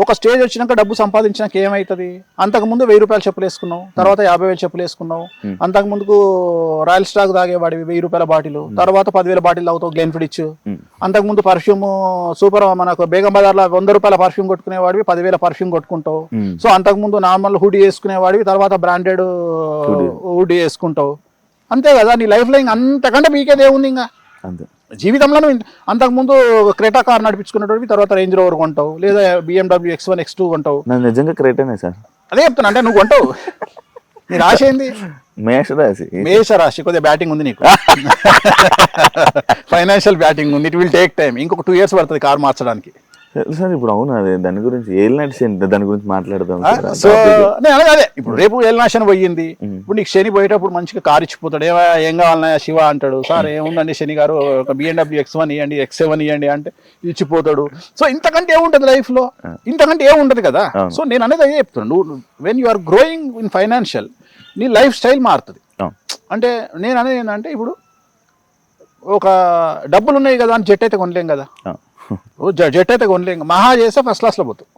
S3: ఒక స్టేజ్ వచ్చినాక డబ్బు సంపాదించినాక ఏమవుతుంది? అంతకుముందు 1,000 రూపాయల చెప్పులు వేసుకున్నావు, తర్వాత 50,000 చెప్పులు వేసుకున్నావు. అంతకుముందుకు రాయల్ స్టాక్ తాగేవాడివి 1,000 రూపాయల బాటిల్, తర్వాత 10,000 బాటిల్ తాగుతావు గ్లెన్ఫిడిచ్. అంతకుముందు పర్ఫ్యూమ్ సూపర్ మనకు బేగం బజార్లో 100 రూపాయల పర్ఫ్యూమ్ కొట్టుకునేవాడివి 10,000 పర్ఫ్యూమ్ కొట్టుకుంటావు. సో అంతకుముందు నార్మల్ హుడీ వేసుకునేవాడివి, తర్వాత బ్రాండెడ్ హుడీ వేసుకుంటావు. అంతే కదా నీ లైఫ్లో ఇంకా అంతకంటే మీకేదే ఉంది ఇంకా
S2: అంతే.
S3: జీవితంలో అంతకుముందు క్రెటా కార్ నడిపించుకునేటోడివి, తర్వాత రేంజ్ రోవర్ కొంటావు, లేదా BMW X1 X2 కొంటావు.
S2: నాకు నిజంగా క్రేటనే సార్.
S3: అదే చెప్తున్నా, అంటే నువ్వు కొంటావు. నీ రాశి ఏంది? మేషరాశి. కొద్దిగా బ్యాటింగ్ ఉంది నీకు, ఫైనాన్షియల్ బ్యాటింగ్ ఉంది. It will take time. ఇంకొక 2 years పడుతుంది కార్ మార్చడానికి.
S2: సార్ ఇప్పుడు అవును అదే దాని గురించి దాని గురించి మాట్లాడదాం.
S3: సో అదే ఇప్పుడు రేపు ఏలినాశనం పోయింది. ఇప్పుడు నీకు శని పోయేటప్పుడు మంచిగా కారు ఇచ్చిపోతాడు. ఏం కావాలన్నా శివ అంటాడు. సార్ ఏముందండి శని గారు ఒక BMW X1 ఇవ్వండి, X7 ఇవ్వండి అంటే ఇచ్చిపోతాడు. సో ఇంతకంటే ఏముంటది లైఫ్ లో? ఇంతకంటే ఏముంటది కదా. సో నేను అనేది అదే చెప్తాను. నువ్వు when you are growing in financial నీ లైఫ్ స్టైల్ మారుతుంది. అంటే నేను అనేది ఏంటంటే ఇప్పుడు ఒక డబ్బులు ఉన్నాయి కదా అని జెట్ అయితే కొనలేం కదా. జెట్ అయితే కొనలేం. మహా చేస్తే ఫస్ట్ క్లాస్లో పోతావు.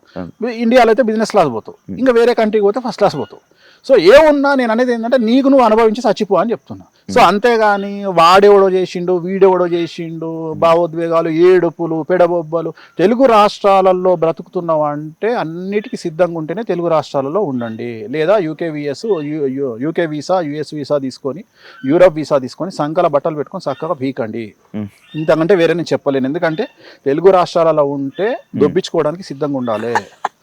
S3: ఇండియాలో అయితే బిజినెస్ క్లాస్ పోతావు. ఇంకా వేరే కంట్రీకి పోతే ఫస్ట్ క్లాస్ పోతావు. సో ఏమున్నా నేను అనేది ఏంటంటే నీకు నువ్వు అనుభవించి చచ్చిపో అని చెప్తున్నా. సో అంతేగాని వాడెవడో చేసిండు వీడెవడో చేసిండు భావోద్వేగాలు ఏడుపులు పెడబొబ్బలు. తెలుగు రాష్ట్రాలలో బ్రతుకుతున్నావు అంటే అన్నిటికీ సిద్ధంగా ఉంటేనే తెలుగు రాష్ట్రాలలో ఉండండి. లేదా యూకే వీసా US వీసా తీసుకొని యూరప్ వీసా తీసుకొని సంకల బట్టలు పెట్టుకొని చక్కగా పీకండి. ఇంతకంటే వేరే నేను చెప్పలేను. ఎందుకంటే తెలుగు రాష్ట్రాలలో ఉంటే దొబ్బించుకోవడానికి సిద్ధంగా ఉండాలి.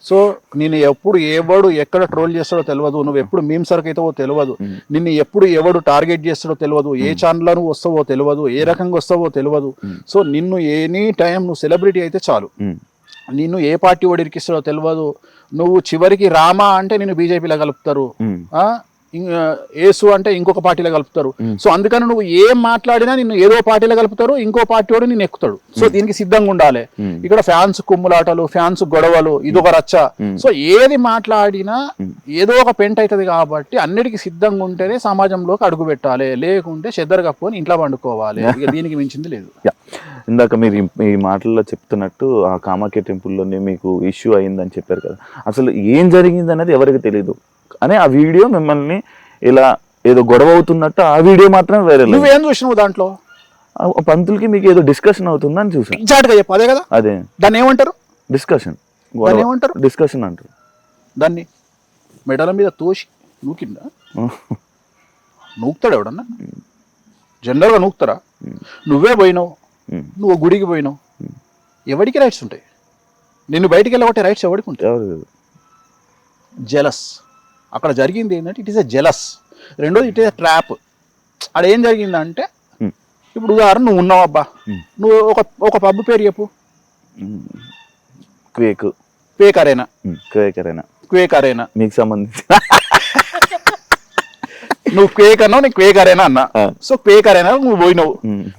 S3: సో నేను ఎప్పుడు ఎవడు ఎక్కడ ట్రోల్ చేస్తాడో తెలియదు, నువ్వు ఎప్పుడు మీమ్ సరుకు అవుతావో తెలియదు, నిన్ను ఎప్పుడు ఎవడు టార్గెట్ చేస్తాడో తెలియదు, ఏ ఛానల్లో నువ్వు వస్తావో తెలియదు, ఏ రకంగా వస్తావో తెలియదు. సో నిన్ను ఎనీ టైం నువ్వు సెలబ్రిటీ అయితే చాలు, నిన్ను ఏ పార్టీ వాడు ఇరికిస్తాడో తెలియదు. నువ్వు చివరికి రామా అంటే నిన్ను బీజేపీలో కలుపుతారు, ఏసు అంటే ఇంకొక పార్టీలో కలుపుతారు. సో అందుకని నువ్వు ఏం మాట్లాడినా నిన్ను ఏదో పార్టీలో కలుపుతారు, ఇంకో పార్టీ వాడు నిన్ను ఎక్కుతాడు. సో దీనికి సిద్ధంగా ఉండాలి. ఇక్కడ ఫ్యాన్స్ కుమ్ములాటలు, ఫ్యాన్స్ గొడవలు, ఇదొక రచ్చ. సో ఏది మాట్లాడినా ఏదో ఒక పెంట్ అవుతుంది. కాబట్టి అన్నిటికీ సిద్ధంగా ఉంటేనే సమాజంలోకి అడుగు పెట్టాలి. లేకుంటే చెద్దరు కప్పుకొని ఇంట్లో పండుకోవాలి. దీనికి మించింది లేదు.
S2: ఇందాక మీరు ఈ మాటల్లో చెప్తున్నట్టు ఆ కామాఖ్య టెంపుల్లోనే మీకు ఇష్యూ అయిందని చెప్పారు కదా, అసలు ఏం జరిగింది అనేది ఎవరికి తెలియదు. అని ఆ వీడియో మిమ్మల్ని ఇలా ఏదో గొడవ అవుతున్నట్టు ఆ వీడియో మాత్రం వేరే.
S3: నువ్వేం చూసినావు దాంట్లో?
S2: పంతులకి మీకు ఏదో డిస్కషన్ అవుతుందని చూసాను.
S3: ఎగ్జాక్ట్గా చెప్పు. అదే కదా.
S2: అదే
S3: దాన్ని ఏమంటారు?
S2: డిస్కషన్.
S3: ఏమంటారు?
S2: డిస్కషన్ అంటారు.
S3: దాన్ని మెడల మీద తోసి నూకిందా? నూకుతాడు ఎవడన్నా? జనరల్గా నూకుతారా? నువ్వే పోయినావు, నువ్వు గుడికి పోయినావు, ఎవరికి రైట్స్ ఉంటాయి? నిన్ను బయటికి వెళ్ళబట్టే రైట్స్ ఎవరికి ఉంటాయి? జెలస్. అక్కడ జరిగింది ఏంటంటే ఇట్ ఈస్ ఎ జెలస్. రెండోది ఇట్ ఈస్ ఎ ట్రాప్. అక్కడ ఏం జరిగిందంటే ఇప్పుడు ఉదాహరణ నువ్వు ఉన్నావు అబ్బా, నువ్వు ఒక పబ్ పేరు చెప్పు. Quake arena. క్వేక్ అరేనా
S2: మీకు సంబంధించి
S3: నువ్వు క్వేక్ అన్నావు, నేను క్వేక్ అరేనా అన్నా. సో క్వేక్ అరేనా నువ్వు పోయినావు.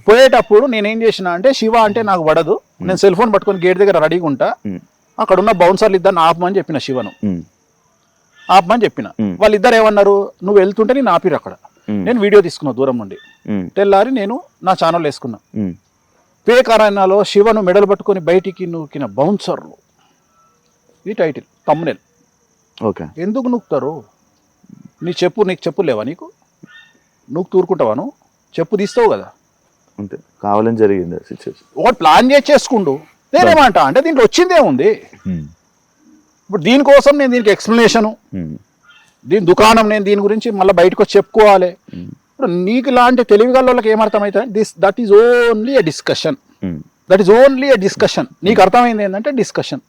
S3: పోయేటప్పుడు నేనేం చేసిన అంటే శివ అంటే నాకు పడదు, నేను సెల్ ఫోన్ పట్టుకొని గేట్ దగ్గర రెడీగా ఉంటా, అక్కడ ఉన్న బౌన్సర్లు ఇద్దరు ఆపమని చెప్పిన శివను. ఆపమని చెప్పిన. వాళ్ళిద్దరు ఏమన్నారు, నువ్వు వెళ్తుంటే నేను ఆపిరు అక్కడ. నేను వీడియో తీసుకున్నా దూరం నుండి. తెల్లారి నేను నా ఛానల్ వేసుకున్నా. క్వేక్ అరేనాలో శివను మెడలు పట్టుకొని బయటికి నూకిన బౌన్సర్లు. ఇది టైటిల్, తమ్మునేల్.
S2: ఓకే.
S3: ఎందుకు నూకుతారు? నీకు చెప్పులు లేవా? నీకు నువ్వు తూరుకుంటావాను? చెప్పు తీస్తావు కదా.
S2: అంతే, కావాలని జరిగింది సిచ్యువేషన్.
S3: ఒకటి ప్లాన్ చేసుకుంటూ నేనేమంట అంటే దీంట్లో వచ్చిందే ఉంది. ఇప్పుడు దీనికోసం నేను దీనికి ఎక్స్ప్లెనేషను, దీని దుకాణం, నేను దీని గురించి మళ్ళీ బయటకు వచ్చి చెప్పుకోవాలి. ఇప్పుడు నీకు ఇలాంటి తెలివిగల వాళ్ళకి ఏమర్థమవుతుంది? That is only a discussion. నీకు అర్థమైంది ఏంటంటే డిస్కషన్.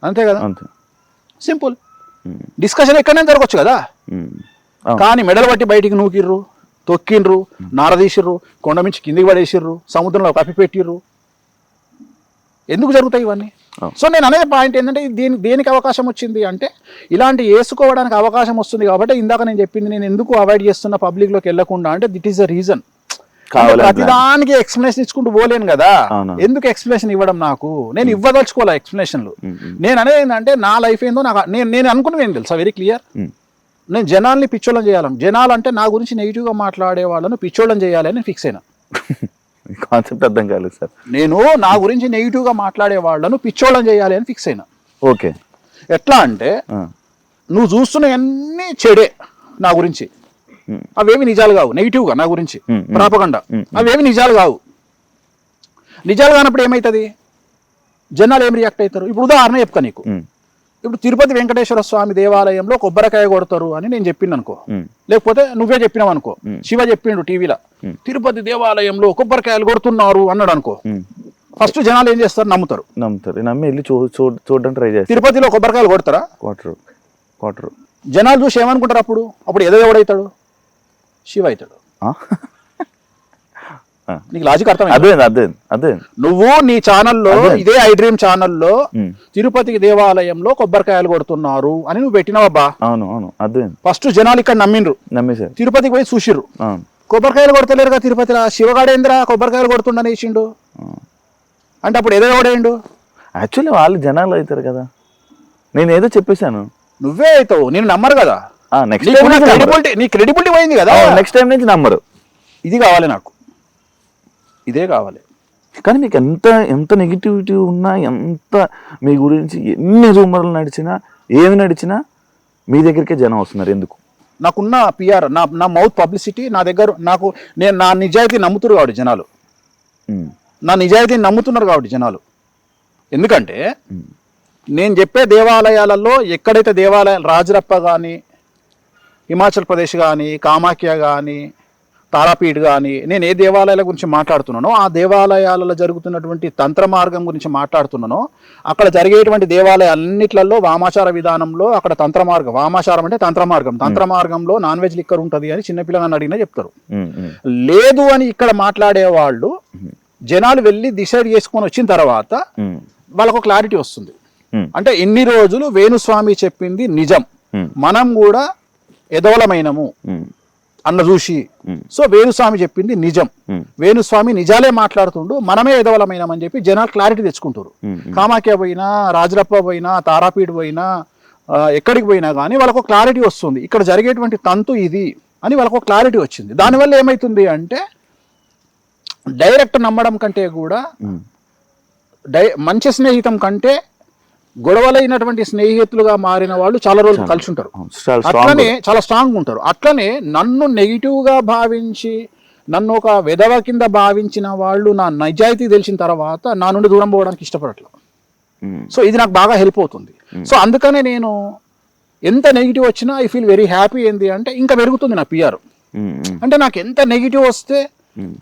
S3: అంతే కదా. సింపుల్. డిస్కషన్ ఎక్కడైనా జరగచ్చు కదా. కానీ మెడలు పట్టి బయటికి నూకిర్రు, తొక్కిండ్రు, నారదీసిర్రు, కొండ మించి కిందికి పడేసిర్రు, సముద్రంలో కప్పిపెట్టిర్రు. ఎందుకు జరుగుతాయి ఇవన్నీ? సో నేను అనేది పాయింట్ ఏంటంటే దేనికి అవకాశం వచ్చింది అంటే ఇలాంటి వేసుకోవడానికి అవకాశం వస్తుంది కాబట్టి ఇందాక నేను చెప్పింది నేను ఎందుకు అవాయిడ్ చేస్తున్న పబ్లిక్లోకి వెళ్ళకుండా అంటే దిట్ ఈస్ ద రీజన్. ప్రతిదానికి ఎక్స్ప్లెనేషన్ ఇచ్చుకుంటూ పోలేను కదా, ఎందుకు ఎక్స్ప్లెనేషన్ ఇవ్వడం, నాకు నేను ఇవ్వదలుచుకోవాలి ఎక్స్ప్లెనేషన్లు. నేను అనేది ఏంటంటే నా లైఫ్ ఏందో నాకు నేను అనుకున్నది ఏం తెలుసా, వెరీ క్లియర్. నేను జనాల్ని పిచ్చోళ్ళం చేయాలని, జనాలు అంటే నా గురించి నెగిటివ్గా మాట్లాడే వాళ్ళను పిచ్చోళ్ళం చేయాలి అని ఫిక్స్ అయినా.
S2: కాన్సెప్ట్ అర్థం కాలేదు సార్.
S3: నేను నా గురించి నెగిటివ్గా మాట్లాడే వాళ్ళను పిచ్చోళ్ళం చేయాలి అని ఫిక్స్ అయినా.
S2: ఓకే,
S3: ఎట్లా అంటే నువ్వు చూస్తున్నవన్నీ చెడే నా గురించి, అవేమి నిజాలు కావు. నెగిటివ్గా నా గురించి ప్రాపగండా అవేమి నిజాలు కావు. నిజాలు కానప్పుడు ఏమవుతుంది, జనాలు ఏం రియాక్ట్ అవుతారు? ఇప్పుడు ఉదాహరణ చెప్తా నీకు. ఇప్పుడు తిరుపతి వెంకటేశ్వర స్వామి దేవాలయంలో కొబ్బరికాయ కొడతారు అని నేను చెప్పింది అనుకో, లేకపోతే నువ్వే చెప్పినావు అనుకో, శివ చెప్పిండు టీవీలో తిరుపతి దేవాలయంలో కొబ్బరికాయలు కొడుతున్నారు అన్నాడు అనుకో, ఫస్ట్ జనాలు ఏం చేస్తారు? నమ్ముతారు.
S2: నమ్మి వెళ్ళి చూడడం ట్రై చేస్తారు.
S3: తిరుపతిలో కొబ్బరికాయలు కొడతారా?
S2: కొట్టరు.
S3: జనాలు చూసి ఏమనుకుంటారు? అప్పుడు ఏదో ఎవడవుతాడు? శివ అవుతాడు. నీకు లాజిక్ అర్థం?
S2: అదే
S3: నువ్వు నీ ఛానల్లో, ఇదే ఐ డ్రీమ్ ఛానల్లో తిరుపతికి దేవాలయంలో కొబ్బరికాయలు కొడుతున్నారు అని నువ్వు పెట్టినావబ్బా.
S2: అవును అదే.
S3: ఫస్ట్ జనాలు ఇక్కడ నమ్మేశారు, తిరుపతికి పోయి చూసిర్రు, కొబ్బరికాయలు కొడతలేరు కదా తిరుపతిలో, శివగాడేంద్ర కొబ్బరికాయలు కొడుతుండని వేసిండు అంటే అప్పుడు ఏదో ఎవడేండు?
S2: యాక్చువల్లీ వాళ్ళు జనాలు అవుతారు కదా, నేను ఏదో చెప్పేశాను,
S3: నువ్వే అవుతావు, నేను నమ్మరు కదా. నీ క్రెడిబిలిటీ పోయింది కదా,
S2: నెక్స్ట్ టైం నుంచి నమ్మరు.
S3: ఇది కావాలి నాకు, ఇదే కావాలి.
S2: కానీ మీకు ఎంత నెగిటివిటీ ఉన్నా, ఎంత మీ గురించి ఎన్ని రూమర్లు నడిచినా, ఏమి నడిచినా మీ దగ్గరికే జనం వస్తున్నారు. ఎందుకు?
S3: నాకున్న పిఆర్, నా మౌత్ పబ్లిసిటీ నా దగ్గర, నేను నా నిజాయితీ నమ్ముతున్నారు కాబట్టి జనాలు, నా నిజాయితీని నమ్ముతున్నారు కాబట్టి జనాలు. ఎందుకంటే నేను చెప్పే దేవాలయాలలో ఎక్కడైతే దేవాలయాలు, రాజరప్ప కానీ, హిమాచల్ ప్రదేశ్ కానీ, కామాఖ్య కానీ, తారాపీఠ్ కానీ, నేను ఏ దేవాలయాల గురించి మాట్లాడుతున్నానో ఆ దేవాలయాలలో జరుగుతున్నటువంటి తంత్ర మార్గం గురించి మాట్లాడుతున్నానో, అక్కడ జరిగేటువంటి దేవాలయాలన్నిట్లలో వామాచార విధానంలో అక్కడ తంత్ర మార్గం, వామాచారం అంటే తంత్ర మార్గంలో నాన్ వెజ్ లిక్కర్ ఉంటుంది అని చిన్నపిల్లగాని అడిగినా చెప్తారు. లేదు అని ఇక్కడ మాట్లాడే వాళ్ళు జనాలు వెళ్ళి డిసైడ్ చేసుకొని వచ్చిన తర్వాత వాళ్ళకు క్లారిటీ వస్తుంది. అంటే ఇన్ని రోజులు వేణుస్వామి చెప్పింది నిజం, మనం కూడా ఎదవలమైనము అన్న చూసి, సో వేణుస్వామి చెప్పింది నిజం, వేణుస్వామి నిజాలే మాట్లాడుతుండు, మనమే ఎదవలమైనమని చెప్పి జనాలు క్లారిటీ తెచ్చుకుంటారు. కామాఖ్య పోయినా, రాజరప్ప పోయినా, తారాపీఠ్ పోయినా, ఎక్కడికి పోయినా కానీ వాళ్ళకు క్లారిటీ వస్తుంది, ఇక్కడ జరిగేటువంటి తంతు ఇది అని వాళ్ళకు క్లారిటీ వచ్చింది. దానివల్ల ఏమవుతుంది అంటే డైరెక్ట్ నమ్మడం కంటే కూడా మంచి స్నేహితం కంటే గొడవలైనటువంటి స్నేహితులుగా మారిన వాళ్ళు చాలా రోజులు కలిసి ఉంటారు, అట్లనే చాలా స్ట్రాంగ్ ఉంటారు. అట్లనే నన్ను నెగిటివ్గా భావించి, నన్ను ఒక వెధవ కింద భావించిన వాళ్ళు నా నిజాయితీ తెలిసిన తర్వాత నా నుండి దూరం పోవడానికి ఇష్టపడట్లేదు. సో ఇది నాకు బాగా హెల్ప్ అవుతుంది. సో అందుకనే నేను ఎంత నెగిటివ్ వచ్చినా ఐ ఫీల్ వెరీ హ్యాపీ. ఏంటి అంటే ఇంకా పెరుగుతుంది నా పిఆర్. అంటే నాకు ఎంత నెగిటివ్ వస్తే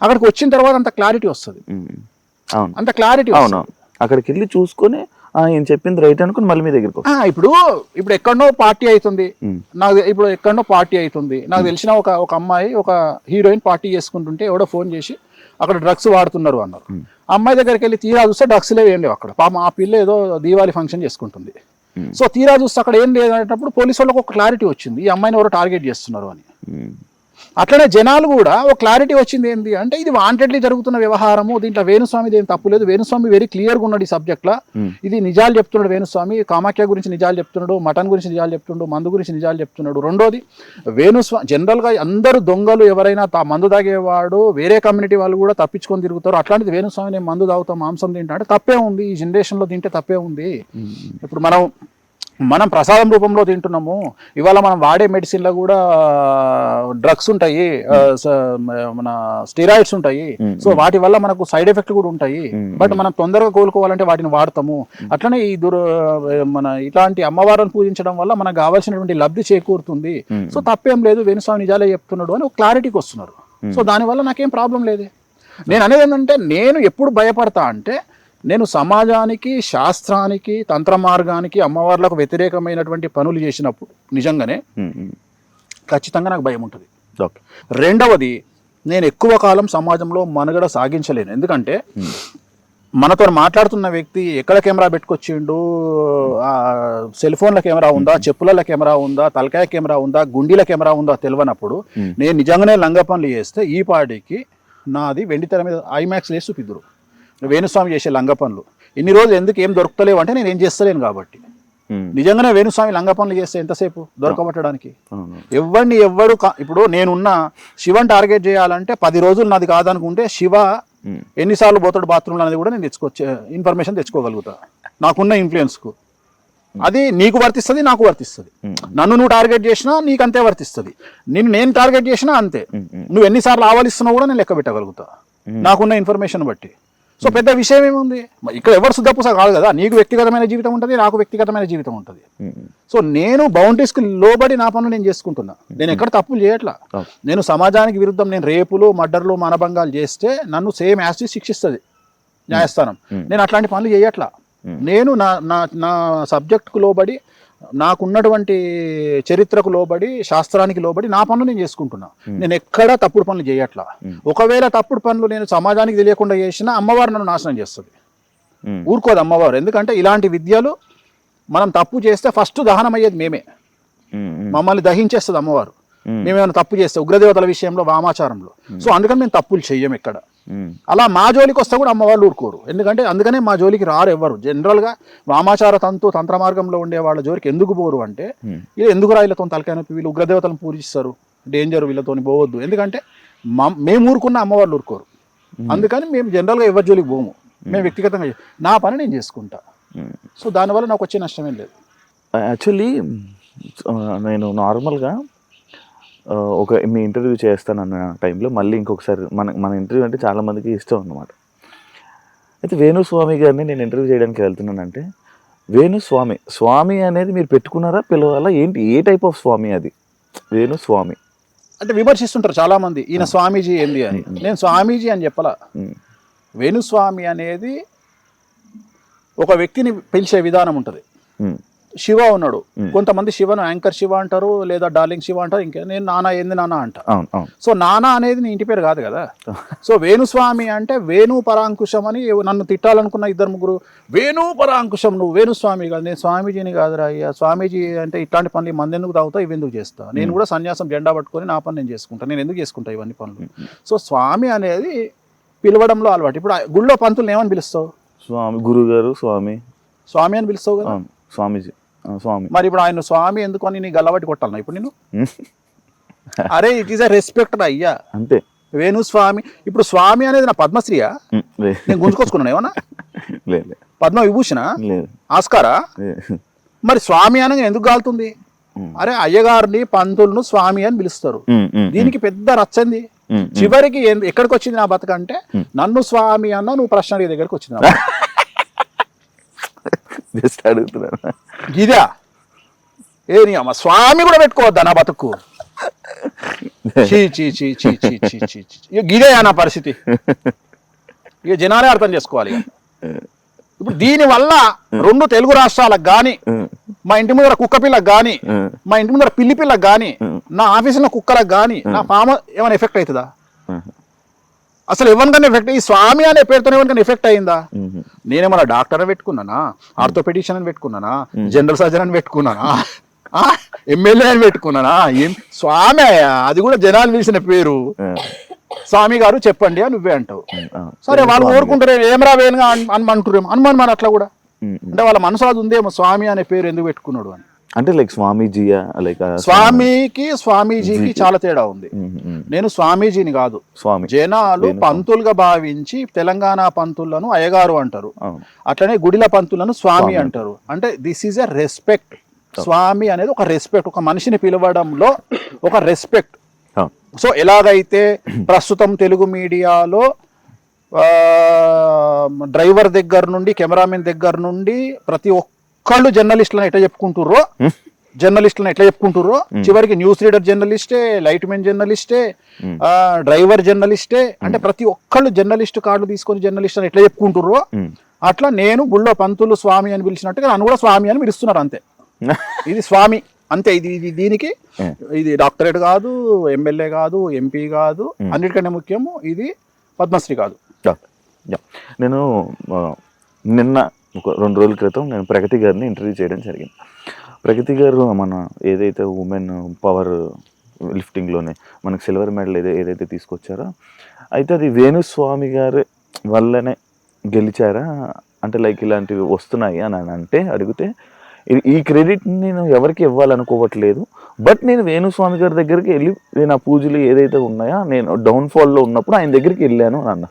S3: అక్కడికి వచ్చిన తర్వాత అంత క్లారిటీ వస్తుంది, అంత క్లారిటీ.
S2: అక్కడికి వెళ్ళి చూసుకొని ఆయన చెప్పింది రైట్ అనుకుని మళ్ళీ మీ దగ్గరికి.
S3: ఇప్పుడు ఎక్కడో పార్టీ అవుతుంది నాకు తెలిసిన ఒక అమ్మాయి, ఒక హీరోయిన్ పార్టీ చేసుకుంటుంటే ఎవడో ఫోన్ చేసి అక్కడ డ్రగ్స్ వాడుతున్నారు అన్నారు. అమ్మాయి దగ్గరికి వెళ్ళి తీరా చూస్తే డ్రగ్స్ లేవు, ఏం లేవు అక్కడ. పాపం ఆ పిల్ల ఏదో దీవాళి ఫంక్షన్ చేసుకుంటుంది. సో తీరా చూస్తే అక్కడ ఏం లేదనేటప్పుడు పోలీసు వాళ్ళకి ఒక క్లారిటీ వచ్చింది, ఈ అమ్మాయిని ఎవరో టార్గెట్ చేస్తున్నారు అని. అట్లనే జనాలు కూడా ఒక క్లారిటీ వచ్చింది. ఏంటి అంటే ఇది వాంటెడ్లీ జరుగుతున్న వ్యవహారము, దీంట్లో వేణుస్వామిది ఏం తప్పు లేదు, వేణుస్వామి వెరీ క్లియర్గా ఉన్నాడు ఈ సబ్జెక్ట్లో, ఇది నిజాలు చెప్తున్నాడు వేణుస్వామి, కామాఖ్య గురించి నిజాలు చెప్తున్నాడు, మటన్ గురించి నిజాలు చెప్తున్నాడు, మందు గురించి నిజాలు చెప్తున్నాడు. రెండోది వేణుస్వామి జనరల్గా అందరూ దొంగలు, ఎవరైనా మందు తాగేవాడు వేరే కమ్యూనిటీ వాళ్ళు కూడా తప్పించుకొని తిరుగుతారు. అట్లాంటిది వేణుస్వామి నేను మందు తాగుతాం, మాంసం తింటా అంటే తప్పే ఉంది, ఈ జనరేషన్లో తింటే తప్పే ఉంది. ఇప్పుడు మనం ప్రసాదం రూపంలో తింటున్నాము, ఇవాళ మనం వాడే మెడిసిన్లో కూడా డ్రగ్స్ ఉంటాయి, మన స్టెరాయిడ్స్ ఉంటాయి. సో వాటి వల్ల మనకు సైడ్ ఎఫెక్ట్ కూడా ఉంటాయి, బట్ మనం తొందరగా కోలుకోవాలంటే వాటిని వాడతాము. అట్లనే ఈ మన ఇట్లాంటి అమ్మవారిని పూజించడం వల్ల మనకు కావాల్సినటువంటి లబ్ధి చేకూరుతుంది. సో తప్పేం లేదు, వేణుస్వామి నిజాలే చెప్తున్నాడు అని ఒక క్లారిటీకి వస్తున్నారు. సో దానివల్ల నాకేం ప్రాబ్లం లేదు. నేను అనేది ఏంటంటే, నేను ఎప్పుడు భయపడతా అంటే, నేను సమాజానికి, శాస్త్రానికి, తంత్ర మార్గానికి, అమ్మవార్లకు వ్యతిరేకమైనటువంటి పనులు చేసినప్పుడు నిజంగానే ఖచ్చితంగా నాకు భయం ఉంటుంది. రెండవది, నేను ఎక్కువ కాలం సమాజంలో మనుగడ సాగించలేను. ఎందుకంటే మనతో మాట్లాడుతున్న వ్యక్తి ఎక్కడ కెమెరా పెట్టుకొచ్చిండు, సెల్ ఫోన్ల కెమెరా ఉందా, చెప్పుల కెమెరా ఉందా, తలకాయ కెమెరా ఉందా, గుండీల కెమెరా ఉందా తెలియనప్పుడు నేను నిజంగానే లంగ పనులు చేస్తే ఈ పాటికి నాది వెండి తెర మీద ఐమాక్స్ వేసి చూపిద్దురు. వేణుస్వామి చేసే లంగ పనులు ఇన్ని రోజులు ఎందుకు ఏం దొరుకుతలేవు అంటే నేను ఏం చేస్తలేను కాబట్టి. నిజంగానే వేణుస్వామి లంగ పనులు చేస్తే ఎంతసేపు దొరకబట్టడానికి? ఎవడు ఇప్పుడు నేనున్న శివని టార్గెట్ చేయాలంటే 10 రోజులు నాది కాదనుకుంటే శివ ఎన్నిసార్లు పోతాడు బాత్రూమ్లో అనేది కూడా నేను ఇన్ఫర్మేషన్ తెచ్చుకోగలుగుతా నాకున్న ఇన్ఫ్లుయెన్స్కు. అది నీకు వర్తిస్తుంది, నాకు వర్తిస్తుంది. నన్ను నువ్వు టార్గెట్ చేసినా నీకు అంతే వర్తిస్తుంది, నేను టార్గెట్ చేసినా అంతే. నువ్వు ఎన్నిసార్లు ఆవలిస్తున్నావు కూడా నేను లెక్క పెట్టగలుగుతా నాకున్న ఇన్ఫర్మేషన్ బట్టి. సో పెద్ద విషయం ఏముంది ఇక్కడ? ఎవరు శుద్ధపూస కాదు కదా. నీకు వ్యక్తిగతమైన జీవితం ఉంటుంది, నాకు వ్యక్తిగతమైన జీవితం ఉంటుంది. సో నేను బౌండరీస్కి లోబడి నా పనులు నేను చేసుకుంటున్నా. నేను ఎక్కడ తప్పులు చేయట్లా. నేను సమాజానికి విరుద్ధం నేను రేపులు, మర్డర్లు, మానభంగాలు చేస్తే నన్ను సేమ్ యాసిడ్ శిక్షిస్తుంది న్యాయస్థానం. నేను అట్లాంటి పనులు చేయట్లా. నేను నా సబ్జెక్టుకు లోబడి, నాకున్నటువంటి చరిత్రకు లోబడి, శాస్త్రానికి లోబడి నా పనులు నేను చేసుకుంటున్నా. నేను ఎక్కడా తప్పుడు పనులు చేయట్లా. ఒకవేళ తప్పుడు పనులు నేను సమాజానికి తెలియకుండా చేసినా అమ్మవారు నన్ను నాశనం చేస్తుంది. ఊరుకోదు అమ్మవారు. ఎందుకంటే ఇలాంటి విద్యలు మనం తప్పు చేస్తే ఫస్ట్ దహనం అయ్యేది మేమే. మమ్మల్ని దహించేస్తుంది అమ్మవారు మేమేమైనా తప్పు చేస్తే, ఉగ్రదేవతల విషయంలో, వామాచారంలో. సో అందుకని మేము తప్పులు చెయ్యం ఎక్కడ. అలా మా జోలికి వస్తే కూడా అమ్మవాళ్ళు ఊరుకోరు. ఎందుకంటే అందుకనే మా జోలికి రారు ఎవ్వరు. జనరల్గా వామాచార తంత్ర మార్గంలో ఉండే వాళ్ళ జోలికి ఎందుకు పోరు అంటే, ఇది ఎందుకు రా వీళ్ళతో తలకాయ నొప్పి, వీళ్ళు ఉగ్రదేవతలను పూజిస్తారు, డేంజర్, వీళ్ళతో పోవద్దు. ఎందుకంటే మేము ఊరుకున్న అమ్మవాళ్ళు ఊరుకోరు. అందుకని మేము జనరల్గా ఎవరి జోలికి పోము. మేము వ్యక్తిగతంగా నా పని నేను చేసుకుంటా. సో దానివల్ల నాకు వచ్చే నష్టమేం లేదు.
S2: యాక్చువల్లీ నేను నార్మల్గా మీ ఇంటర్వ్యూ చేస్తానన్న టైంలో మళ్ళీ ఇంకొకసారి మన ఇంటర్వ్యూ అంటే చాలామందికి ఇష్టం అన్నమాట. అయితే వేణుస్వామి గారిని నేను ఇంటర్వ్యూ చేయడానికి వెళ్తున్నానంటే, స్వామి అనేది మీరు పెట్టుకున్నారా, పిలవాలా, ఏంటి, ఏ టైప్ ఆఫ్ స్వామి అది వేణుస్వామి?
S3: అంటే విమర్శిస్తుంటారు చాలామంది, ఈయన స్వామీజీ ఏంది అని. నేను స్వామీజీ అని చెప్పలా. వేణుస్వామి అనేది ఒక వ్యక్తిని పిలిచే విధానం ఉంటుంది. శివ ఉన్నాడు, కొంతమంది శివను యాంకర్ శివ అంటారు, లేదా డార్లింగ్ శివ అంటారు. ఇంకా నేను నానా ఏంది నానా అంట. సో నానా అనేది నీ ఇంటి పేరు కాదు కదా. సో వేణుస్వామి అంటే వేణు పరాంకుశం అని నన్ను తిట్టాలనుకున్న 2-3 వేణు పరాంకుశం, నువ్వు వేణుస్వామి కాదు, నేను స్వామీజీని కాదురా అయ్యా. స్వామీజీ అంటే ఇట్లాంటి పనులు మంది ఎందుకు తాగుతా, ఇవి ఎందుకు చేస్తా? నేను కూడా సన్యాసం జెండా పట్టుకొని నా పని నేను చేసుకుంటా. నేను ఎందుకు చేసుకుంటా ఇవన్నీ పనులు? సో స్వామి అనేది పిలవడంలో అలవాటు. ఇప్పుడు గుళ్ళో పంతులు ఏమని పిలుస్తావు?
S2: స్వామి, గురుగారు, స్వామి
S3: అని పిలుస్తావు కదా.
S2: స్వామీజీ, స్వామి.
S3: మరి ఇప్పుడు ఆయన స్వామి ఎందుకు అని నీ గల్లబట్టి కొట్టాలన్నా ఇప్పుడు నేను? అరే ఇట్ ఈస్ అ రెస్పెక్ట్ అయ్యా, అంతే. వేణుస్వామి, ఇప్పుడు స్వామి అనేది నా పద్మశ్రీయా? నేను గుంజుకొచ్చుకున్నాను ఏమన్నా? పద్మ విభూషణ, ఆస్కారా? మరి స్వామి అనగా ఎందుకు గాలుతుంది? అరే అయ్యగారిని, పంతులను స్వామి అని పిలుస్తారు. దీనికి పెద్ద రచ్చంది. చివరికి ఎక్కడికి వచ్చింది నా బతకంటే, నన్ను స్వామి అన్నా నువ్వు ప్రశ్న దగ్గరికి వచ్చింది.
S2: జస్ట్ అడుగుతున్నాను.
S3: గిదా ఏ నీ అమ్మ స్వామి కూడా పెట్టుకోవద్దా నా బతుకు? గిదే నా పరిస్థితి. ఇక జనాలే అర్థం చేసుకోవాలి. ఇప్పుడు దీని వల్ల 2 తెలుగు రాష్ట్రాలకు గాని, మా ఇంటి ముందర కుక్క పిల్లకు గాని, మా ఇంటి ముందర పిల్లి పిల్లకు గాని, నా ఆఫీసులో కుక్కలకు గాని, నా ఫామ్ ఏమైనా ఎఫెక్ట్ అవుతుందా? అసలు ఎవరికైనా ఎఫెక్ట్, ఈ స్వామి అనే పేరుతో ఎవరికైనా ఎఫెక్ట్ అయిందా? నేనేమన్నా డాక్టర్ అని పెట్టుకున్నానా, ఆర్థోపెడిషియన్ అని పెట్టుకున్నానా, జనరల్ సర్జన్ అని పెట్టుకున్నానా, ఎమ్మెల్యే అని పెట్టుకున్నానా? ఏం స్వామి? అది కూడా జనాలు పిలిచిన పేరు. స్వామి గారు చెప్పండి అని నువ్వే అంటావు. సరే వాళ్ళు కోరుకుంటారు, ఏమరా వేనుగా అనుమంటారేమో, అనుమానం మరి అట్లా కూడా. అంటే వాళ్ళ మనసు అది ఉందేమో, స్వామి అనే పేరు ఎందుకు పెట్టుకున్నాడు అని.
S2: అంటే లైక్ స్వామీజీయా? లైక్
S3: స్వామికి స్వామీజీకి చాలా తేడా ఉంది. నేను స్వామీజీని కాదు, జనాలు పంతులుగా భావించి తెలంగాణ పంతులను అయ్యగారు అంటారు, అట్లనే గుడిల పంతులను స్వామి అంటారు. అంటే దిస్ ఈజ్ ఎ రెస్పెక్ట్. స్వామి అనేది ఒక రెస్పెక్ట్, ఒక మనిషిని పిలవడంలో ఒక రెస్పెక్ట్. సో ఎలాగైతే ప్రస్తుతం తెలుగు మీడియాలో డ్రైవర్ దగ్గర నుండి, కెమెరామెన్ దగ్గర నుండి ప్రతి ఒక్కళ్ళు జర్నలిస్టులను ఎట్లా చెప్పుకుంటుర్రో, చివరికి న్యూస్ రీడర్ జర్నలిస్టే, లైట్ మెన్ జర్నలిస్టే, డ్రైవర్ జర్నలిస్టే, అంటే ప్రతి ఒక్కళ్ళు జర్నలిస్ట్ కార్డు తీసుకొని జర్నలిస్ట్ అని ఎట్లా చెప్పుకుంటుర్రో, అట్లా నేను గుళ్ళో పంతులు స్వామి అని పిలిచినట్టుగా నన్ను కూడా స్వామి అని పిలుస్తున్నారు. అంతే, ఇది స్వామి అంతే. ఇది దీనికి ఇది డాక్టరేట్ కాదు, ఎమ్మెల్యే కాదు, ఎంపీ కాదు, అన్నిటికంటే ముఖ్యము ఇది పద్మశ్రీ కాదు.
S2: యా. నేను నిన్న ఒక 2 రోజుల క్రితం నేను ప్రగతి గారిని ఇంటర్వ్యూ చేయడం జరిగింది. ప్రగతి గారు మన ఏదైతే ఉమెన్ పవర్ లిఫ్టింగ్లోనే మనకు సిల్వర్ మెడల్ ఏదైతే తీసుకొచ్చారో, అయితే అది వేణుస్వామి గారి వల్లనే గెలిచారా అంటే లైక్ ఇలాంటివి వస్తున్నాయి అని అంటే అడిగితే, ఈ క్రెడిట్ నేను ఎవరికి ఇవ్వాలనుకోవట్లేదు, బట్ నేను వేణుస్వామి గారి దగ్గరికి వెళ్ళి నేను ఆ పూజలు ఏదైతే ఉన్నాయో నేను డౌన్ఫాల్లో ఉన్నప్పుడు ఆయన దగ్గరికి వెళ్ళాను అన్న.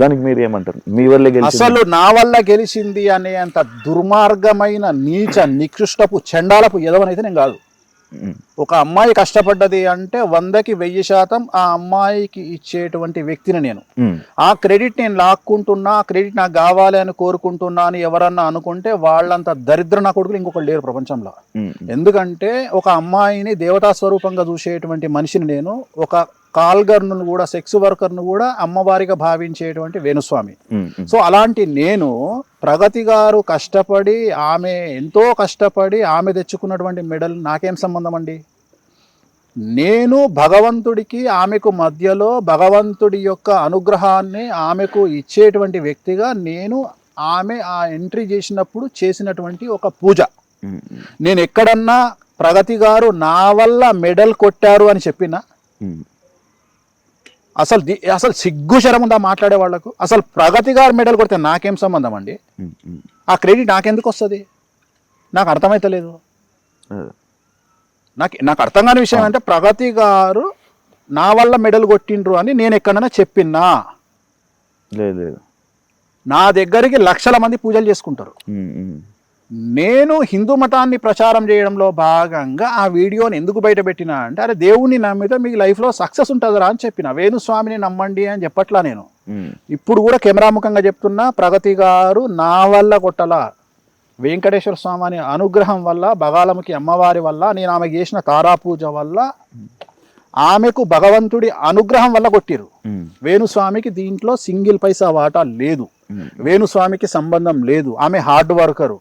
S2: దానికి మీరు ఏమంటారు? మీ వల్లే గెలిచింది,
S3: అసలు నా వల్ల గెలిచింది అనే అంత దుర్మార్గమైన నీచ నికృష్టపు చండాలపు ఎదవనైతే నేను కాదు. ఒక అమ్మాయి కష్టపడ్డది అంటే 100కి 1000% ఆ అమ్మాయికి ఇచ్చేటువంటి వ్యక్తిని నేను. ఆ క్రెడిట్ నేను లాక్కుంటున్నా, ఆ క్రెడిట్ నాకు కావాలి అని కోరుకుంటున్నా అని ఎవరన్నా అనుకుంటే వాళ్ళంత దరిద్ర నా కొడుకులు ఇంకొకరు లేరు ప్రపంచంలో. ఎందుకంటే ఒక అమ్మాయిని దేవతా స్వరూపంగా చూసేటువంటి మనిషిని నేను, ఒక కాల్గర్ను కూడా, సెక్స్ వర్కర్ను కూడా అమ్మవారిగా భావించేటువంటి వేణుస్వామి. సో అలాంటి నేను ప్రగతి గారు కష్టపడి, ఆమె ఎంతో కష్టపడి ఆమె తెచ్చుకున్నటువంటి మెడల్ నాకేం సంబంధం అండి? నేను భగవంతుడికి ఆమెకు మధ్యలో భగవంతుడి యొక్క అనుగ్రహాన్ని ఆమెకు ఇచ్చేటువంటి వ్యక్తిగా నేను ఆమె ఆ ఎంట్రీ చేసినప్పుడు చేసినటువంటి ఒక పూజ. నేను ఎక్కడన్నా ప్రగతి గారు నా వల్ల మెడల్ కొట్టారు అని చెప్పినా అసలు సిగ్గు శరం ఉందా మాట్లాడే వాళ్లకు? అసలు ప్రగతి గారు మెడల్ కొడితే నాకేం సంబంధం అండి? ఆ క్రెడిట్ నాకెందుకు వస్తుంది? నాకు అర్థమైతలేదు. నాకు అర్థం కాని విషయం అంటే, ప్రగతి గారు నా వల్ల మెడల్ కొట్టిండ్రు అని నేను ఎక్కడైనా చెప్పినా?
S2: లేదు.
S3: నా దగ్గరికి లక్షల మంది పూజలు చేసుకుంటారు. నేను హిందూ మతాన్ని ప్రచారం చేయడంలో భాగంగా ఆ వీడియోని ఎందుకు బయట పెట్టినా అంటే, అరే దేవుణ్ణి నమ్మితే మీకు లైఫ్లో సక్సెస్ ఉంటుందిరా అని చెప్పిన. వేణుస్వామిని నమ్మండి అని చెప్పట్లా నేను. ఇప్పుడు కూడా కెమెరాముఖంగా చెప్తున్నా, ప్రగతి గారు నా వల్ల కొట్టలా, వెంకటేశ్వర స్వామి అనుగ్రహం వల్ల, బగాలముఖి అమ్మవారి వల్ల, నేను ఆమె చేసిన తారా పూజ వల్ల, ఆమెకు భగవంతుడి అనుగ్రహం వల్ల కొట్టిరు. వేణుస్వామికి దీంట్లో సింగిల్ పైసా వాటా లేదు. వేణుస్వామికి సంబంధం లేదు. ఆమె హార్డ్ వర్కరు,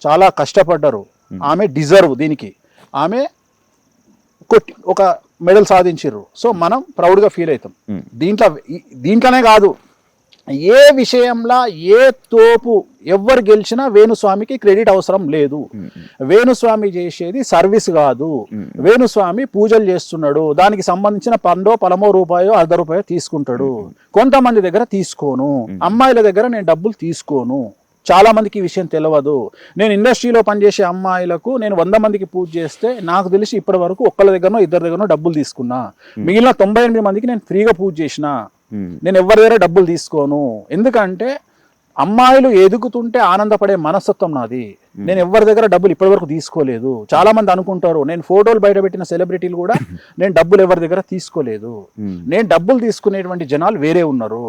S3: చాలా కష్టపడ్డారు, ఆమె డిజర్వ్ దీనికి. ఆమె కొట్టి ఒక మెడల్ సాధించారు. సో మనం ప్రౌడ్గా ఫీల్ అవుతాం. దీంట్లోనే కాదు, ఏ విషయంలో ఏ తోపు ఎవరు గెలిచినా వేణుస్వామికి క్రెడిట్ అవసరం లేదు. వేణుస్వామి చేసేది సర్వీస్ కాదు. వేణుస్వామి పూజలు చేస్తున్నాడు, దానికి సంబంధించిన పలమో రూపాయో ₹1 తీసుకుంటాడు. కొంతమంది దగ్గర తీసుకోను, అమ్మాయిల దగ్గర నేను డబ్బులు తీసుకోను. చాలా మందికి ఈ విషయం తెలియదు. నేను ఇండస్ట్రీలో పనిచేసే అమ్మాయిలకు నేను 100 మందికి పూజ చేస్తే నాకు తెలిసి ఇప్పటి వరకు ఒక్కళ్ళ దగ్గరనో 2 దగ్గరనో డబ్బులు తీసుకున్నా. మిగిలిన 98 మందికి నేను ఫ్రీగా పూజ చేసిన. నేను ఎవరి దగ్గర డబ్బులు తీసుకోను. ఎందుకంటే అమ్మాయిలు ఎదుగుతుంటే ఆనందపడే మనస్తత్వం నాది. నేను ఎవరి దగ్గర డబ్బులు ఇప్పటి వరకు తీసుకోలేదు. చాలా మంది అనుకుంటారు, నేను ఫోటోలు బయట పెట్టిన సెలబ్రిటీలు కూడా నేను డబ్బులు ఎవరి దగ్గర తీసుకోలేదు. నేను డబ్బులు తీసుకునేటువంటి జనాలు వేరే ఉన్నారు,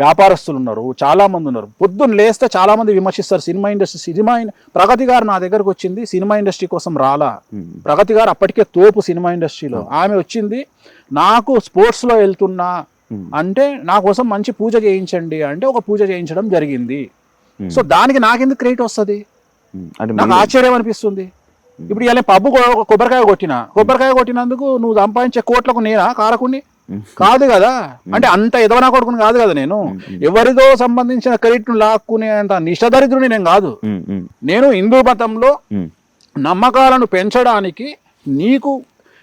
S3: వ్యాపారస్తులు ఉన్నారు, చాలా మంది ఉన్నారు. పొద్దున్న లేస్తే చాలా మంది విమర్శిస్తారు సినిమా ఇండస్ట్రీ. ప్రగతి గారు నా దగ్గరకు వచ్చింది సినిమా ఇండస్ట్రీ కోసం రాలా. ప్రగతి గారు అప్పటికే తోపు సినిమా ఇండస్ట్రీలో. ఆమె వచ్చింది నాకు స్పోర్ట్స్లో వెళ్తున్నా అంటే నా కోసం మంచి పూజ చేయించండి అంటే ఒక పూజ చేయించడం జరిగింది. సో దానికి నాకెందుకు క్రెడిట్ వస్తుంది? నాకు ఆశ్చర్యం అనిపిస్తుంది. ఇప్పుడు ఇలా పబ్బు కొబ్బరికాయ కొట్టినందుకు నువ్వు సంపాదించే కోట్లకు నేనా కారకుని? కాదు కదా. అంటే అంత ఎదవనా కొడుకుని కాదు కదా నేను. ఎవరిదో సంబంధించిన క్రెడిట్ లాక్కునే అంత నిష్టదరిద్రుని నేను కాదు. నేను హిందూ మతంలో నమ్మకాలను పెంచడానికి నీకు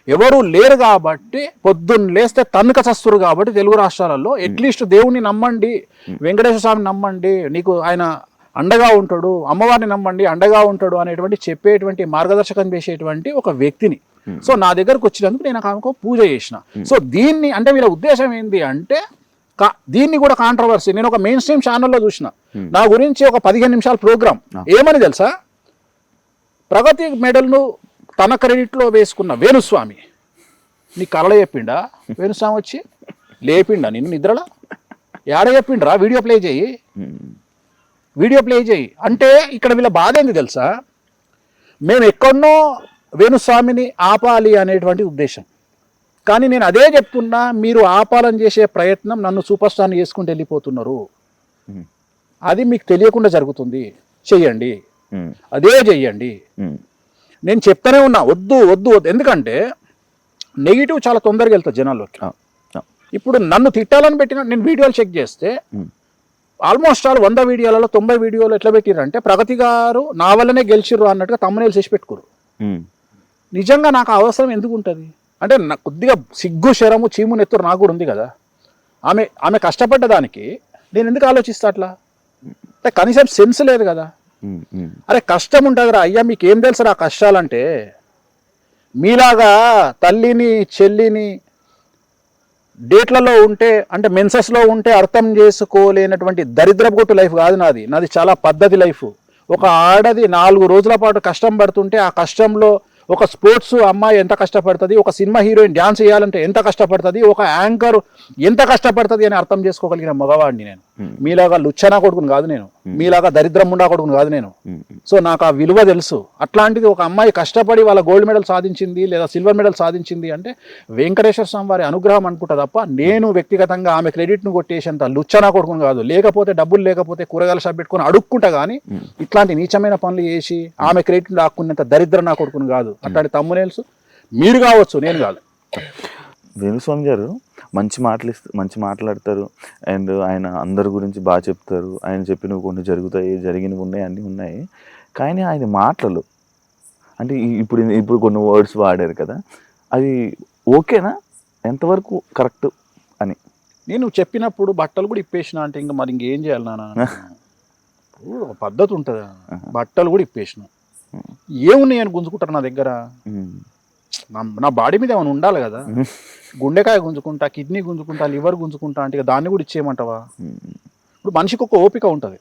S3: ఎవరు లేరు కాబట్టి, పొద్దున్న లేస్తే తన్నుక చస్తురు కాబట్టి తెలుగు రాష్ట్రాలలో అట్లీస్ట్ దేవుణ్ణి నమ్మండి, వెంకటేశ్వర స్వామిని నమ్మండి, నీకు ఆయన అండగా ఉంటాడు, అమ్మవారిని నమ్మండి అండగా ఉంటాడు అనేటువంటి చెప్పేటువంటి మార్గదర్శకం చేసేటువంటి ఒక వ్యక్తిని. సో నా దగ్గరకు వచ్చినందుకు నేను ఆమెకు పూజ చేసిన. సో దీన్ని అంటే వీళ్ళ ఉద్దేశం ఏంటి అంటే, దీన్ని కూడా కాంట్రవర్సీ. నేను ఒక మెయిన్ స్ట్రీమ్ ఛానల్లో చూసిన, నా గురించి ఒక 15 నిమిషాల ప్రోగ్రామ్. ఏమని తెలుసా? ప్రగతి మెడల్ను తన క్రెడిట్లో వేసుకున్న వేణుస్వామి నీ కళ చెప్పిండా? వేణుస్వామి వచ్చి లేపిండా నిన్ను నిద్రలో? ఏడ చెప్పిండ్రా? వీడియో ప్లే చేయి అంటే ఇక్కడ వీళ్ళ బాధ ఏంది తెలుసా? మేము ఎక్కడనో వేణుస్వామిని ఆపాలి అనేటువంటి ఉద్దేశం. కానీ నేను అదే చెప్తున్నా, మీరు ఆపాలని చేసే ప్రయత్నం నన్ను సూపర్ స్టార్ని చేసుకుంటూ వెళ్ళిపోతున్నారు. అది మీకు తెలియకుండా జరుగుతుంది. చెయ్యండి, అదే చెయ్యండి. నేను చెప్తానే ఉన్నా, వద్దు వద్దు వద్దు. ఎందుకంటే నెగిటివ్ చాలా తొందరగా వెళ్తుంది జనాల్లోకి. ఇప్పుడు నన్ను తిట్టాలని పెట్టిన నేను వీడియోలు చెక్ చేస్తే ఆల్మోస్ట్ ఆల్ 100 వీడియోలలో 90 వీడియోలు ఎట్లా పెట్టిరంటే ప్రగతి గారు నా వల్లనే గెలిచిర్రు అన్నట్టుగా తమ్మునేలు చేసి పెట్టుకోరు. నిజంగా నాకు అవసరం ఎందుకు ఉంటుంది అంటే నాకు కొద్దిగా సిగ్గు శరము చీము నెత్తురు నాకు కూడా ఉంది కదా. ఆమె కష్టపడ్డ దానికి నేను ఎందుకు ఆలోచిస్తా అట్లా? అంటే కనీసం సెన్స్ లేదు కదా. అరే కష్టం ఉంటుందిరా అయ్యా, మీకు ఏం తెలుసురా కష్టాలంటే? మీలాగా తల్లిని చెల్లిని డేట్లలో ఉంటే అంటే మెన్సెస్లో ఉంటే అర్థం చేసుకోలేనటువంటి దరిద్రపు లైఫ్ కాదు నాది చాలా పద్ధతి లైఫ్. ఒక ఆడది 4 రోజుల పాటు కష్టం పడుతుంటే ఆ కష్టంలో ఒక స్పోర్ట్స్ అమ్మాయి ఎంత కష్టపడుతుంది, ఒక సినిమా హీరోయిన్ డ్యాన్స్ చేయాలంటే ఎంత కష్టపడుతుంది, ఒక యాంకర్ ఎంత కష్టపడుతుంది అని అర్థం చేసుకోగలిగిన మగవాడిని నేను. మీలాగా లుచ్చనా కొడుకుని కాదు నేను, మీలాగా దరిద్రం ముండా కొడుకుని కాదు నేను. సో నాకు ఆ విలువ తెలుసు. అట్లాంటిది ఒక అమ్మాయి కష్టపడి వాళ్ళ గోల్డ్ మెడల్ సాధించింది లేదా సిల్వర్ మెడల్ సాధించింది అంటే వెంకటేశ్వర స్వామి వారి అనుగ్రహం అనుకుంటా తప్ప నేను వ్యక్తిగతంగా ఆమె క్రెడిట్ను కొట్టేసేంత లుచ్చనా కొడుకుని కాదు. లేకపోతే డబ్బులు లేకపోతే కూరగాయల షాప్ పెట్టుకుని అడుక్కుంటా కానీ ఇట్లాంటి నీచమైన పనులు చేసి ఆమె క్రెడిట్ లాక్కునేంత దరిద్రం నా కొడుకుని కాదు. అట్లాంటి తమ్మునేల్స్ మీరు కావచ్చు, నేను కాదు.
S2: వేణుస్వామి గారు మంచి మాట్లాడతారు అండ్ ఆయన అందరి గురించి బాగా చెప్తారు. ఆయన చెప్పినవి కొన్ని జరుగుతాయి, జరిగినవి ఉన్నాయి, అన్నీ ఉన్నాయి. కానీ ఆయన మాటలు అంటే ఇప్పుడు కొన్ని వర్డ్స్ వాడారు కదా, అది ఓకేనా, ఎంతవరకు కరెక్ట్ అని?
S3: నేను చెప్పినప్పుడు బట్టలు కూడా ఇప్పేసిన అంటే ఇంకా మరి ఇంకేం చేయాలి నాన్న? ఒక పద్ధతి ఉంటుంది. బట్టలు కూడా ఇప్పేసిన, ఏమున్నాయి అని గుంజుకుంటారు నా దగ్గర. నా బాడీ మీద ఏమైనా ఉండాలి కదా. గుండెకాయ గుంజుకుంటా, కిడ్నీ గుంజుకుంటా, లివర్ గుంజుకుంటా అంటే దాన్ని కూడా ఇచ్చేయమంటావా? ఇప్పుడు మనిషికి ఒక ఓపిక ఉంటుంది,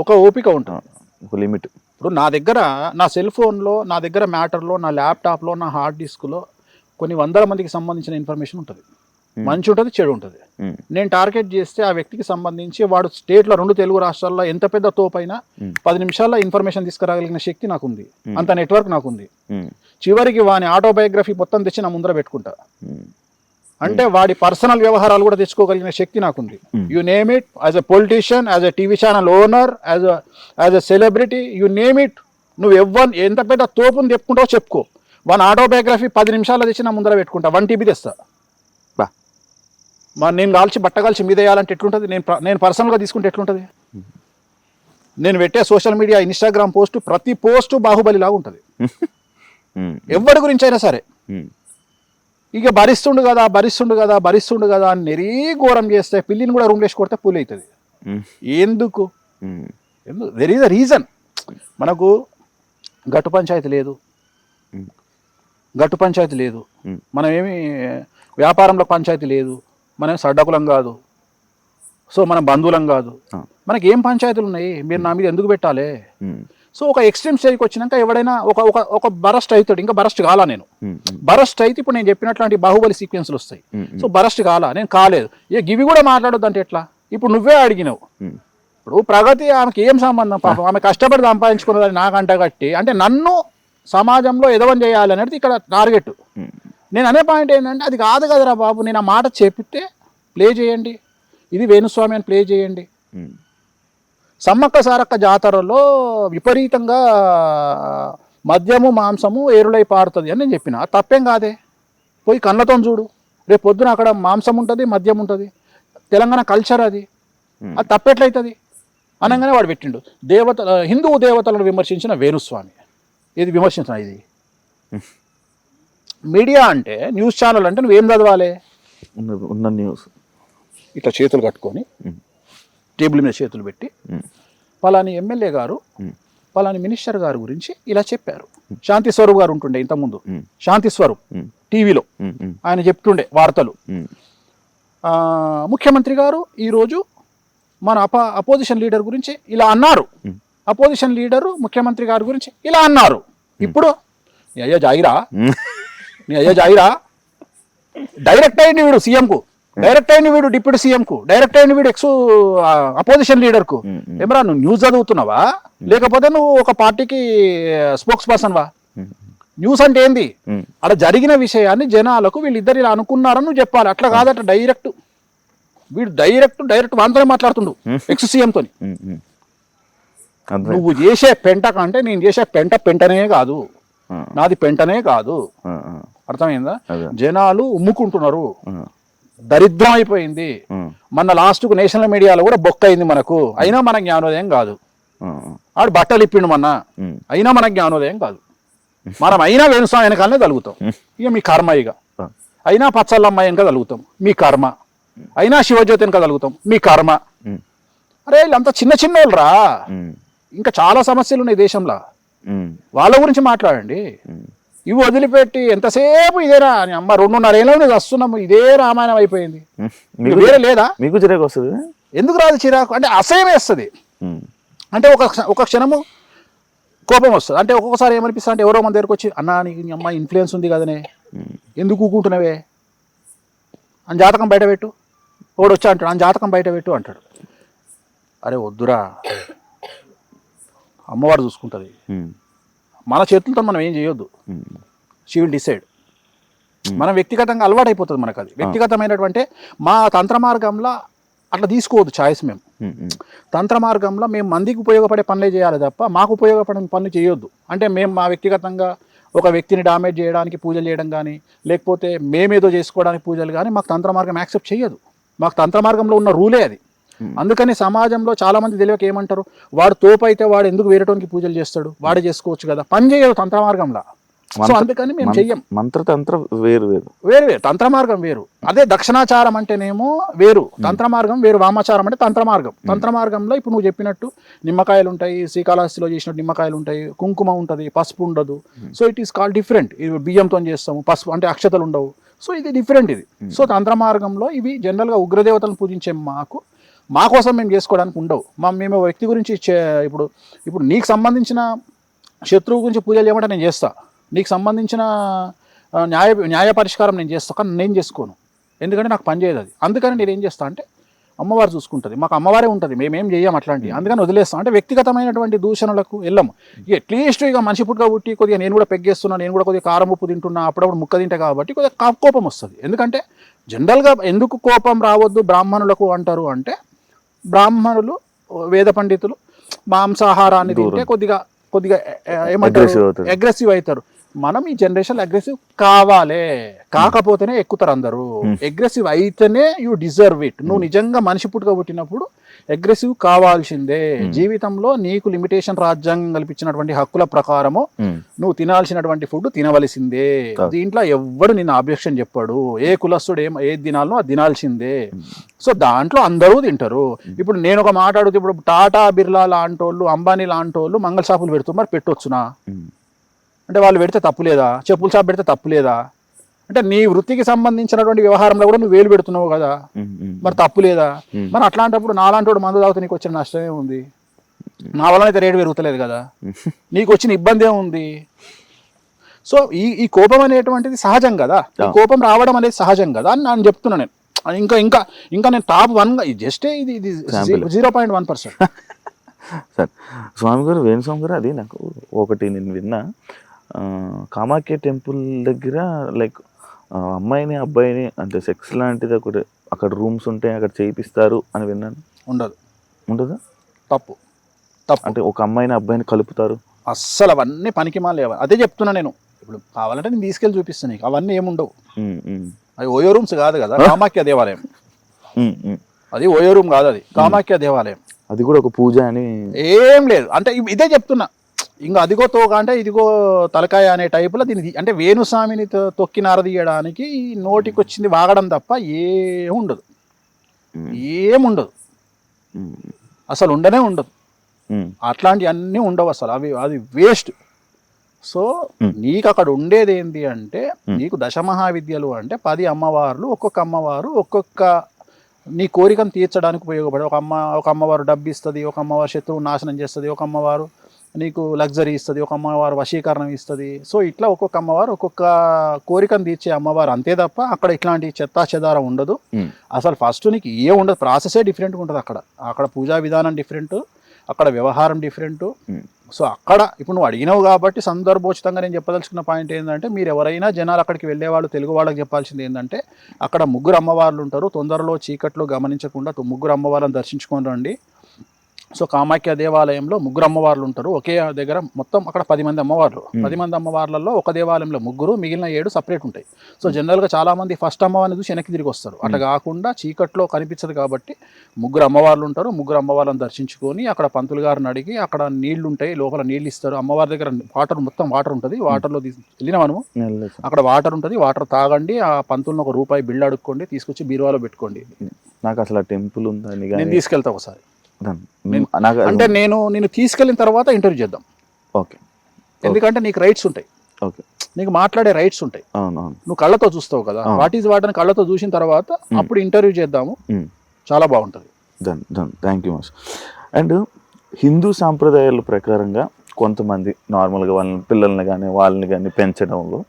S3: ఒక ఓపిక ఉంటుంది,
S2: ఒక లిమిట్.
S3: ఇప్పుడు నా దగ్గర నా సెల్ ఫోన్లో, నా దగ్గర మ్యాటర్లో, నా ల్యాప్టాప్లో, నా హార్డ్ డిస్క్లో కొన్ని 100 మందికి సంబంధించిన ఇన్ఫర్మేషన్ ఉంటుంది. మంచి ఉంటుంది, చెడు ఉంటుంది. నేను టార్గెట్ చేస్తే ఆ వ్యక్తికి సంబంధించి వాడు స్టేట్లో 2 తెలుగు రాష్ట్రాల్లో ఎంత పెద్ద తోపైనా 10 నిమిషాల్లో ఇన్ఫర్మేషన్ తీసుకురాగలిగిన శక్తి నాకుంది, అంత నెట్వర్క్ నాకుంది. చివరికి వాని ఆటోబయోగ్రఫీ మొత్తం తెచ్చి నా ముందర పెట్టుకుంటా. అంటే వాడి పర్సనల్ వ్యవహారాలు కూడా తెచ్చుకోగలిగిన శక్తి నాకుంది. You name it, as a politician, as a TV channel owner, as a celebrity, you name it. నువ్వు ఎంత పెద్ద తోపుని చెప్పుకుంటావో చెప్పుకో. వాని ఆటోబయోగ్రఫీ 10 నిమిషాల్లో తెచ్చి నా ముందర పెట్టుకుంటా. 1 TB తెస్తా. మరి నేను బట్ట కాల్చి మీద వేయాలంటే ఎట్లుంటుంది? నేను పర్సనల్గా తీసుకుంటే ఎట్లుంటుంది? నేను పెట్టే సోషల్ మీడియా ఇన్స్టాగ్రామ్ పోస్ట్ ప్రతి పోస్టు బాహుబలి లాగా ఉంటుంది. ఎవరి గురించి అయినా సరే ఇక భరిస్తుండు కదా అని నెరీ ఘోరం చేస్తే పిల్లిని కూడా రూమ్ వేసి కొడితే పూల్ అవుతుంది. ఎందుకు? There is a reason. మనకు గట్టు పంచాయతీ లేదు, మనం ఏమి వ్యాపారంలో పంచాయతీ లేదు, మనం సడ్డకులం కాదు, సో మనం బంధువులం కాదు, మనకి ఏం పంచాయతీలు ఉన్నాయి? మీరు నా మీద ఎందుకు పెట్టాలి? సో ఒక ఎక్స్ట్రీమ్ స్టేజ్కి వచ్చినాక ఎవడైనా ఒక బరస్ట్ అవుతాడు. ఇంకా బరస్ట్ కాలా నేను. బరస్ట్ అయితే ఇప్పుడు నేను చెప్పినట్లాంటి బాహుబలి సీక్వెన్స్లు వస్తాయి. సో బరస్ట్ కాలా, నేను కాలేదు. గివి కూడా మాట్లాడొద్దు అంటే ఎట్లా? ఇప్పుడు నువ్వే అడిగినావు. ఇప్పుడు ప్రగతి ఆమెకి ఏం సంబంధం? పాపం ఆమె కష్టపడి సంపాదించుకున్నదని నాకు అంటగట్టి అంటే నన్ను సమాజంలో ఎదవని చేయాలి అనేది ఇక్కడ టార్గెట్. నేను అనే పాయింట్ ఏంటంటే అది కాదు కదరా బాబు. నేను ఆ మాట చెప్పితే ప్లే చేయండి, ఇది వేణుస్వామి అని ప్లే చేయండి. సమ్మక్క సారక్క జాతరలో విపరీతంగా మద్యము మాంసము ఏరులై పారుతుంది అని నేను చెప్పిన. తప్పేం కాదే, పోయి కళ్ళతో చూడు. రేపు పొద్దున అక్కడ మాంసం ఉంటుంది, మద్యం ఉంటుంది. తెలంగాణ కల్చర్ అది తప్పెట్లయితుంది అనగానే వాడు పెట్టిండు. హిందూ దేవతలను విమర్శించిన వేణుస్వామి. ఇది విమర్శించిన ఇది మీడియా అంటే, న్యూస్ ఛానల్ అంటే నువ్వేం చదవాలి?
S2: ఉన్న న్యూస్
S3: ఇట్లా చేతులు కట్టుకొని టేబుల్ మీద చేతులు పెట్టి పలాని ఎమ్మెల్యే గారు పలాని మినిస్టర్ గారి గురించి ఇలా చెప్పారు. శాంతి స్వరూప్ గారు ఉంటుండే ఇంతకుముందు, శాంతి స్వరూప్ టీవీలో ఆయన చెప్తుండే వార్తలు. ముఖ్యమంత్రి గారు ఈరోజు మన అపోజిషన్ లీడర్ గురించి ఇలా అన్నారు, అపోజిషన్ లీడరు ముఖ్యమంత్రి గారి గురించి ఇలా అన్నారు. ఇప్పుడు నీ అయ్యా జాయిరా డైరెక్ట్ అయింది వీడు సీఎంకు, డైరెక్ట్ అయిన వీడు డిప్యూటీ సీఎంకు, డైరెక్ట్ అయిన వీడు ఎక్స్ అపోజిషన్ లీడర్కు. ఏమరా నువ్వు న్యూస్ చదువుతున్నావా, లేకపోతే నువ్వు ఒక పార్టీకి స్పోక్స్ పర్సన్ వా? న్యూస్ అంటే ఏంది? అక్కడ జరిగిన విషయాన్ని జనాలకు వీళ్ళిద్దరు ఇలా అనుకున్నారని నువ్వు చెప్పాలి. అట్లా కాదట, వీడు డైరెక్ట్ వాంతోనే మాట్లాడుతుండు ఎక్స్ సీఎంతో. నువ్వు చేసే పెంట కంటే నేను చేసే పెంటనే కాదు, నాది పెంటనే కాదు. అర్థమైందా? జనాలు ఉమ్ముకుంటున్నారు. దరిద్రం అయిపోయింది. మన లాస్ట్కు నేషనల్ మీడియాలో కూడా బొక్క అయింది మనకు, అయినా మన జ్ఞానోదయం కాదు. ఆడు బట్టలు ఇప్పిండు మొన్న, అయినా మన జ్ఞానోదయం కాదు. మనం అయినా వేణుస్వామి వెనకాలనే తలుగుతాం, ఇక మీ కర్మ. ఇక అయినా పచ్చళ్ళమ్మ వెనక తలుగుతాం, మీ కర్మ. అయినా శివజ్యోతి వెనక తలుగుతాం, మీ కర్మ. అరే వీళ్ళంతా చిన్న చిన్న వాళ్ళరా, ఇంకా చాలా సమస్యలు ఉన్నాయి దేశంలో, వాళ్ళ గురించి మాట్లాడండి. ఇవి వదిలిపెట్టి ఎంతసేపు ఇదేనా అని అమ్మ 2.5 ఏళ్ళ నుంచి వస్తున్నాము, ఇదే రామాయణం అయిపోయింది. వేరే లేదా?
S2: మీకు చిరాకు వస్తుంది?
S3: ఎందుకు రాదు చిరాకు అంటే? అసహ్యం వేస్తుంది. అంటే ఒక క్షణము కోపం వస్తుంది. అంటే ఒక్కొక్కసారి ఏమనిపిస్తుంది అంటే, ఎవరో మన దగ్గరకు వచ్చి అన్నా నీకు నీ అమ్మాయి ఇన్ఫ్లుయెన్స్ ఉంది కదనే, ఎందుకు ఊకుంటున్నావే అని జాతకం బయట పెట్టు. ఒకడు వచ్చి అంటాడు అని జాతకం బయట పెట్టు అంటాడు. అరే వద్దురా, అమ్మవారు చూసుకుంటుంది, మన చేతులతో మనం ఏం చేయొద్దు. She will decide. మనం వ్యక్తిగతంగా అలవాటు అయిపోతుంది మనకు. అది వ్యక్తిగతమైనటువంటి మా తంత్ర మార్గంలో అట్లా తీసుకోవద్దు చాయిస్. మేము తంత్ర మార్గంలో మేము మందికి ఉపయోగపడే పనులే చేయాలి తప్ప మాకు ఉపయోగపడే పనులు చేయొద్దు. అంటే మేము మా వ్యక్తిగతంగా ఒక వ్యక్తిని డామేజ్ చేయడానికి పూజలు చేయడం కానీ, లేకపోతే మేమేదో చేసుకోవడానికి పూజలు కానీ మాకు తంత్ర మార్గం యాక్సెప్ట్ చేయదు. మాకు తంత్ర మార్గంలో ఉన్న రూలే అది. అందుకని సమాజంలో చాలా మంది తెలియక ఏమంటారు, వాడు తోపు అయితే వాడు ఎందుకు వేరేటోనికి పూజలు చేస్తాడు, వాడే చేసుకోవచ్చు కదా. పని చేయదు తంత్ర మార్గంలో. సో అందుకని మేము చెయ్యం.
S2: మంత్రతంత్ర వేరు వేరు
S3: వేరు వేరు, తంత్ర మార్గం వేరు. అదే దక్షిణాచారం అంటేనేమో వేరు, తంత్ర మార్గం వేరు. వామాచారం అంటే తంత్ర మార్గం. తంత్ర మార్గంలో ఇప్పుడు నువ్వు చెప్పినట్టు నిమ్మకాయలు ఉంటాయి, శ్రీకాళహస్తిలో చేసినట్టు నిమ్మకాయలు ఉంటాయి, కుంకుమ ఉంటుంది, పసుపు ఉండదు. So it is called different. ఇది బియ్యంతో చేస్తాము, పసుపు అంటే అక్షతలు ఉండవు. సో ఇది డిఫరెంట్ ఇది. సో తంత్ర మార్గంలో ఇవి జనరల్గా ఉగ్రదేవతలను పూజించే మా కోసం మేము చేసుకోవడానికి ఉండవు. మేము వ్యక్తి గురించి ఇప్పుడు నీకు సంబంధించిన శత్రువు గురించి పూజలు చేయమంటే నేను చేస్తా, నీకు సంబంధించిన న్యాయ పరిష్కారం నేను చేస్తా, కానీ నేను చేసుకోను. ఎందుకంటే నాకు పని చేయదు అది. అందుకని నేను ఏం చేస్తా అంటే అమ్మవారు చూసుకుంటుంది, మాకు అమ్మవారే ఉంటుంది, మేమేం చేయం అట్లాంటివి. అందుకని వదిలేస్తాం. అంటే వ్యక్తిగతమైనటువంటి దూషణలకు వెళ్ళము. అట్లీస్ట్ ఇక మనిషి పుట్టుక పుట్టి కొద్దిగా నేను కూడా పెగ్గేస్తున్నా, నేను కూడా కొద్దిగా కారం ఉప్పు తింటున్నా, అప్పుడప్పుడు ముక్క తింటా కాబట్టి కొద్దిగా కోపం వస్తుంది. ఎందుకంటే జనరల్గా ఎందుకు కోపం రావద్దు బ్రాహ్మణులకు అంటారు అంటే, బ్రాహ్మణులు వేద పండితులు మాంసాహారాన్ని తింటే కొద్దిగా ఏమంటారు, అగ్రెసివ్ అవుతారు. మనం ఈ జనరేషన్ అగ్రెసివ్ కావాలి, కాకపోతేనే ఎక్కుతారు అందరూ. అగ్రెసివ్ అయితేనే యూ డిజర్వ్ ఇట్. నువ్వు నిజంగా మనిషి పుట్టుక పుట్టినప్పుడు అగ్రెసివ్ కావాల్సిందే. జీవితంలో నీకు లిమిటేషన్ రాజ్యాంగం కల్పించినటువంటి హక్కుల ప్రకారము నువ్వు తినాల్సినటువంటి ఫుడ్ తినవలసిందే. దీంట్లో ఎవ్వడు నిన్ను అబ్జెక్షన్ చెప్పాడు. ఏ కులస్తుడు ఏది తినాలనో అది తినాల్సిందే. సో దాంట్లో అందరూ తింటారు. ఇప్పుడు నేను ఒక మాట అడుగుతా, ఇప్పుడు టాటా బిర్లా లాంటి వాళ్ళు, అంబానీ లాంటి వాళ్ళు మంగళ షాపులు పెడుతున్నారు, మరి పెట్టొచ్చునా అంటే వాళ్ళు పెడితే తప్పులేదా? చెప్పుల షాప్ పెడితే తప్పులేదా? అంటే నీ వృత్తికి సంబంధించినటువంటి వ్యవహారంలో కూడా నువ్వు వేలు పెడుతున్నావు కదా, మరి తప్పులేదా? మరి అట్లాంటప్పుడు నాలాంటి వాడు మందు తాగితే నీకు వచ్చిన నష్టమే ఉంది? నా వలన అయితే రేటు పెరుగుతలేదు కదా, నీకు వచ్చిన ఇబ్బంది ఏముంది? సో ఈ కోపం అనేటువంటిది సహజం కదా, ఈ కోపం రావడం అనేది సహజం కదా అని నేను చెప్తున్నా. నేను ఇంకా నేను టాప్ 1 జస్ట్ ఇది 0.1%.
S2: సార్ స్వామి గారు, వేణుస్వామి గారు, అది నాకు ఒకటి నేను విన్నా, కామాఖ్య టెంపుల్ దగ్గర లైక్ అమ్మాయిని అబ్బాయిని అంటే సెక్స్ లాంటిది ఒకటి అక్కడ రూమ్స్ ఉంటాయి, అక్కడ చేయిస్తారు అని విన్నాను. ఉండదా? తప్పు. అంటే ఒక అమ్మాయిని అబ్బాయిని కలుపుతారు, అస్సలు అవన్నీ పనికి మాలేవు. అదే చెప్తున్నా నేను. ఇప్పుడు కావాలంటే నేను తీసుకెళ్ళి చూపిస్తాను నీకు. అవన్నీ ఏముండవు. అవి ఓయో రూమ్స్ కాదు కదా, కామాఖ్య దేవాలయం. అది ఓయో రూమ్ కాదు, అది కామాఖ్య దేవాలయం. అది కూడా ఒక పూజ అని ఏం లేదు. అంటే ఇదే చెప్తున్నా. ఇంకా అదిగో తోక అంటే ఇదిగో తలకాయ అనే టైపులో దీనికి అంటే వేణుస్వామిని తొక్కి నారదీయడానికి నోటికి వచ్చింది వాగడం తప్ప ఏముండదు. అసలు ఉండదు. అట్లాంటివి అన్నీ ఉండవు అసలు. అది వేస్ట్. సో నీకు అక్కడ ఉండేది ఏంటి అంటే, నీకు దశమహావిద్యలు అంటే 10 అమ్మవార్లు, ఒక్కొక్క అమ్మవారు ఒక్కొక్క నీ కోరికను తీర్చడానికి ఉపయోగపడే. ఒక అమ్మవారు డబ్బు ఇస్తుంది, ఒక అమ్మవారు శత్రువు నాశనం చేస్తుంది, ఒక అమ్మవారు నీకు లగ్జరీ ఇస్తుంది, ఒక అమ్మవారు వశీకరణం ఇస్తుంది. సో ఇట్లా ఒక్కొక్క అమ్మవారు ఒక్కొక్క కోరికను తీర్చే అమ్మవారు, అంతే తప్ప అక్కడ ఇట్లాంటి చెత్తా చెదారం ఉండదు. అసలు ఫస్ట్ నీకు ఉండదు. ప్రాసెసే డిఫరెంట్గా ఉంటుంది. అక్కడ పూజా విధానం డిఫరెంట్, అక్కడ వ్యవహారం డిఫరెంట్. సో అక్కడ ఇప్పుడు నువ్వు అడిగినావు కాబట్టి సందర్భోచితంగా నేను చెప్పదలుచుకున్న పాయింట్ ఏంటంటే, మీరు ఎవరైనా జనాలు అక్కడికి వెళ్ళేవాళ్ళు తెలుగు వాళ్ళకి చెప్పాల్సింది ఏంటంటే, అక్కడ 3 అమ్మవార్లు ఉంటారు. తొందరలో చీకట్లో గమనించకుండా 3 అమ్మవార్లను దర్శించుకొని రండి.
S3: సో కామాఖ్య దేవాలయంలో 3 అమ్మవార్లు ఉంటారు ఒకే దగ్గర. మొత్తం అక్కడ 10 మంది అమ్మవార్లు. 10 మంది అమ్మవార్లలో ఒక దేవాలయంలో 3, మిగిలిన 7 సపరేట్ ఉంటాయి. సో జనరల్గా చాలా మంది ఫస్ట్ అమ్మవారిని చూసి వెనక్కి తిరిగి వస్తారు. అట్లా కాకుండా చీకట్లో కనిపించదు కాబట్టి 3 అమ్మవార్లు ఉంటారు. 3 అమ్మవార్లను దర్శించుకొని అక్కడ పంతులు గారిని అడిగి అక్కడ నీళ్లు ఉంటాయి, లోపల నీళ్ళు ఇస్తారు. అమ్మవారి దగ్గర మొత్తం వాటర్ ఉంటుంది. వాటర్లో వెళ్ళిన మనము అక్కడ వాటర్ ఉంటుంది. వాటర్ తాగండి, ఆ పంతులను ఒక రూపాయి బిల్లు అడుక్కోండి, తీసుకొచ్చి బీరువాలో పెట్టుకోండి.
S2: నాకు అసలు ఆ టెంపుల్ ఉందని
S3: నేను తీసుకెళ్తా ఒకసారి.
S2: నాకు
S3: అంటే నేను తీసుకెళ్ళిన తర్వాత ఇంటర్వ్యూ చేద్దాం.
S2: ఓకే.
S3: ఎందుకంటే నీకు రైట్స్ ఉంటాయి,
S2: ఓకే,
S3: నీకు మాట్లాడే రైట్స్ ఉంటాయి.
S2: అవునవును.
S3: నువ్వు కళ్ళతో చూస్తావు కదా, వాట్ ఈజ్ వాట్ అని కళ్ళతో చూసిన తర్వాత అప్పుడు ఇంటర్వ్యూ చేద్దాము. చాలా బాగుంటుంది.
S2: Done. Thank you much. And Hindu సాంప్రదాయాల ప్రకారంగా కొంతమంది నార్మల్గా వాళ్ళని పిల్లల్ని కానీ వాళ్ళని కానీ పెంచడంలో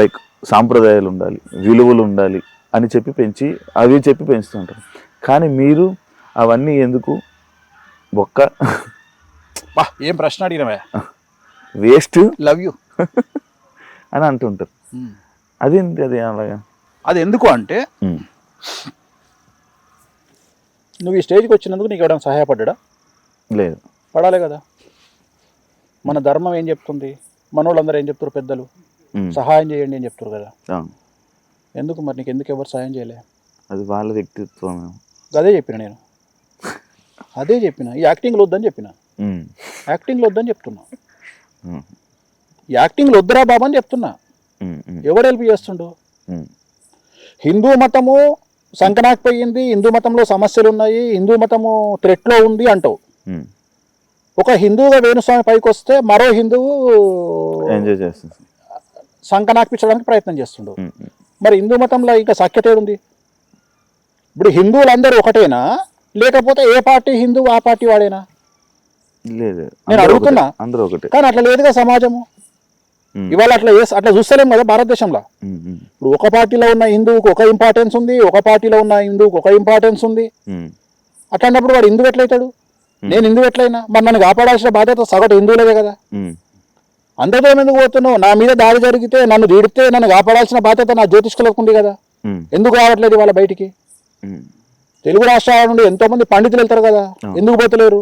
S2: లైక్ సాంప్రదాయాలు ఉండాలి, విలువలు ఉండాలి అని చెప్పి పెంచుతుంటారు. కానీ మీరు అవన్నీ ఎందుకు
S3: ఏం ప్రశ్న అడిగినవే,
S2: వేస్ట్,
S3: లవ్ యూ
S2: అని అంటుంటారు. అదేంటి అది అలాగా?
S3: అది ఎందుకు అంటే నువ్వు ఈ స్టేజ్కి వచ్చినందుకు నీకు ఎవరైనా సహాయపడ్డా?
S2: లేదు.
S3: పడాలి కదా. మన ధర్మం ఏం చెప్తుంది, మనోళ్ళందరూ ఏం చెప్తారు, పెద్దలు సహాయం చేయండి అని చెప్తారు కదా. ఎందుకు మరి నీకు ఎందుకు ఎవరు సహాయం చేయలే?
S2: అది వాళ్ళ వ్యక్తిత్వం.
S3: అదే చెప్పిన ఈ యాక్టింగ్లో వద్దని చెప్తున్నా. యాక్టింగ్లో వద్దురా బాబా అని చెప్తున్నా. ఎవడు హెల్ప్ చేస్తుండు? హిందూ మతము సంకనాకపోయింది, హిందూ మతంలో సమస్యలు ఉన్నాయి, హిందూ మతము థ్రెట్లో ఉంది అంటావు. ఒక హిందువుగా వేణుస్వామి పైకి వస్తే మరో హిందువు
S2: ఎంజాయ్ చేస్తుంది,
S3: సంకనాకిపించడానికి ప్రయత్నం చేస్తుండు. మరి హిందూ మతంలో ఇంకా సఖ్యత ఉంది? ఇప్పుడు హిందువులందరూ ఒకటేనా, లేకపోతే ఏ పార్టీ హిందువు ఆ పార్టీ వాడేనా?
S2: లేదు,
S3: నేను అడుగుతున్నా.
S2: అందరూ ఒకటే.
S3: కానీ అట్లా లేదుగా సమాజము. ఇవాళ అట్లా చూస్తలేం కదా భారతదేశంలో. ఇప్పుడు ఒక పార్టీలో ఉన్న హిందువుకు ఒక ఇంపార్టెన్స్ ఉంది, ఒక పార్టీలో ఉన్న హిందువుకు ఒక ఇంపార్టెన్స్ ఉంది. అట్లాంటప్పుడు వాడు హిందువు ఎట్లయితాడు? నేను హిందువు ఎట్లయినా? మరి నన్ను కాపాడాల్సిన బాధ్యత సగటు హిందువులదే కదా. అందరితో ఎందుకు పోతున్నావు? నా మీద దాడి జరిగితే నన్ను తీడితే నన్ను కాపాడాల్సిన బాధ్యత నా జ్యోతిష్కులకు ఉంది కదా. ఎందుకు రావట్లేదు వాళ్ళ బయటికి? తెలుగు రాష్ట్రాల నుండి ఎంతో మంది పండితులు వెళ్తారు కదా, ఎందుకు పోతలేరు?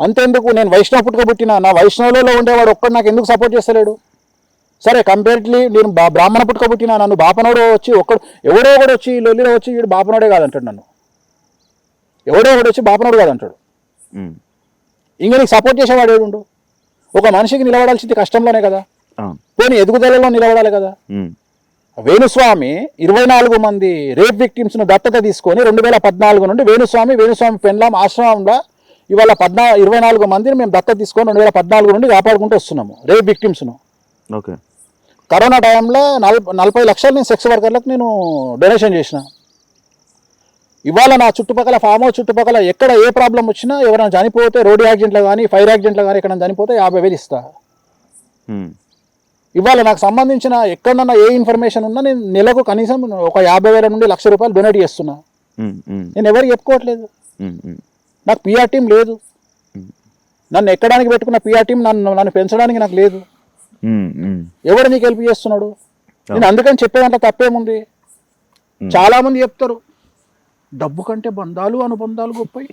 S3: అంతెందుకు, నేను వైష్ణవ పుట్టుక పుట్టిన, నా వైష్ణవులలో ఉండేవాడు ఒక్కడు నాకు ఎందుకు సపోర్ట్ చేస్తలేడు? సరే కంపేరిటివ్లీ నేను బ్రాహ్మణ పుట్టుక పుట్టిన, నన్ను బాపనోడు వచ్చి ఎవడో ఒకడు వచ్చి లొల్లిలో వచ్చి వీడు బాపనోడే కాదంటాడు. నన్ను ఎవడో ఒకడు వచ్చి బాపనోడు కాదంటాడు. ఇంకా నీకు సపోర్ట్ చేసేవాడు ఏడుండు? ఒక మనిషికి నిలబడాల్సింది కష్టంలోనే కదా, పోనీ ఎదుగుదలలో నిలబడాలి కదా. వేణుస్వామి 24 మంది రేప్ విక్టిమ్స్ను దత్తత తీసుకొని 2014 నుండి వేణుస్వామి పెండ్లాం ఆశ్రమంలో ఇవాళ 24 మందిని మేము దత్తత తీసుకొని 2014 నుండి కాపాడుకుంటూ వస్తున్నాము రేప్ విక్టిమ్స్ను.
S2: ఓకే.
S3: కరోనా టైంలో 40 లక్షలు నేను సెక్స్ వర్కర్లకు నేను డొనేషన్ చేసిన. ఇవాళ నా చుట్టుపక్కల ఫామ్ హౌస్ చుట్టుపక్కల ఎక్కడ ఏ ప్రాబ్లం వచ్చినా, ఎవరైనా చనిపోతే రోడ్డు యాక్సిడెంట్లో కానీ ఫైర్ యాక్సిడెంట్లో కానీ ఎక్కడైనా చనిపోతే 50,000 ఇస్తా. ఇవాళ నాకు సంబంధించిన ఎక్కడన్నా ఏ ఇన్ఫర్మేషన్ ఉన్నా నేను నెలకు కనీసం ఒక 50,000 నుండి ₹1,00,000 డొనేట్ చేస్తున్నా. నేను ఎవరికి చెప్పుకోవట్లేదు. నాకు పిఆర్ టీం లేదు. నన్ను ఎక్కడానికి పెట్టుకున్న పిఆర్ టీం నన్ను పెంచడానికి నాకు లేదు. ఎవడు నీకు హెల్ప్ చేస్తున్నాడు? నేను అందుకని చెప్పేదంటే తప్పేముంది? చాలా మంది చెప్తారు డబ్బు కంటే బంధాలు అనుబంధాలు గొప్పవి.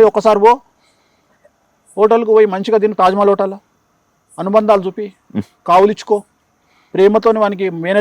S3: ఒక్కసారి హోటల్కి పోయి మంచిగా తిని తాజ్మహల్ హోటల్ అనుబంధాలు చూపి కావులిచ్చుకో, ప్రేమతో వానికి మేనేజ్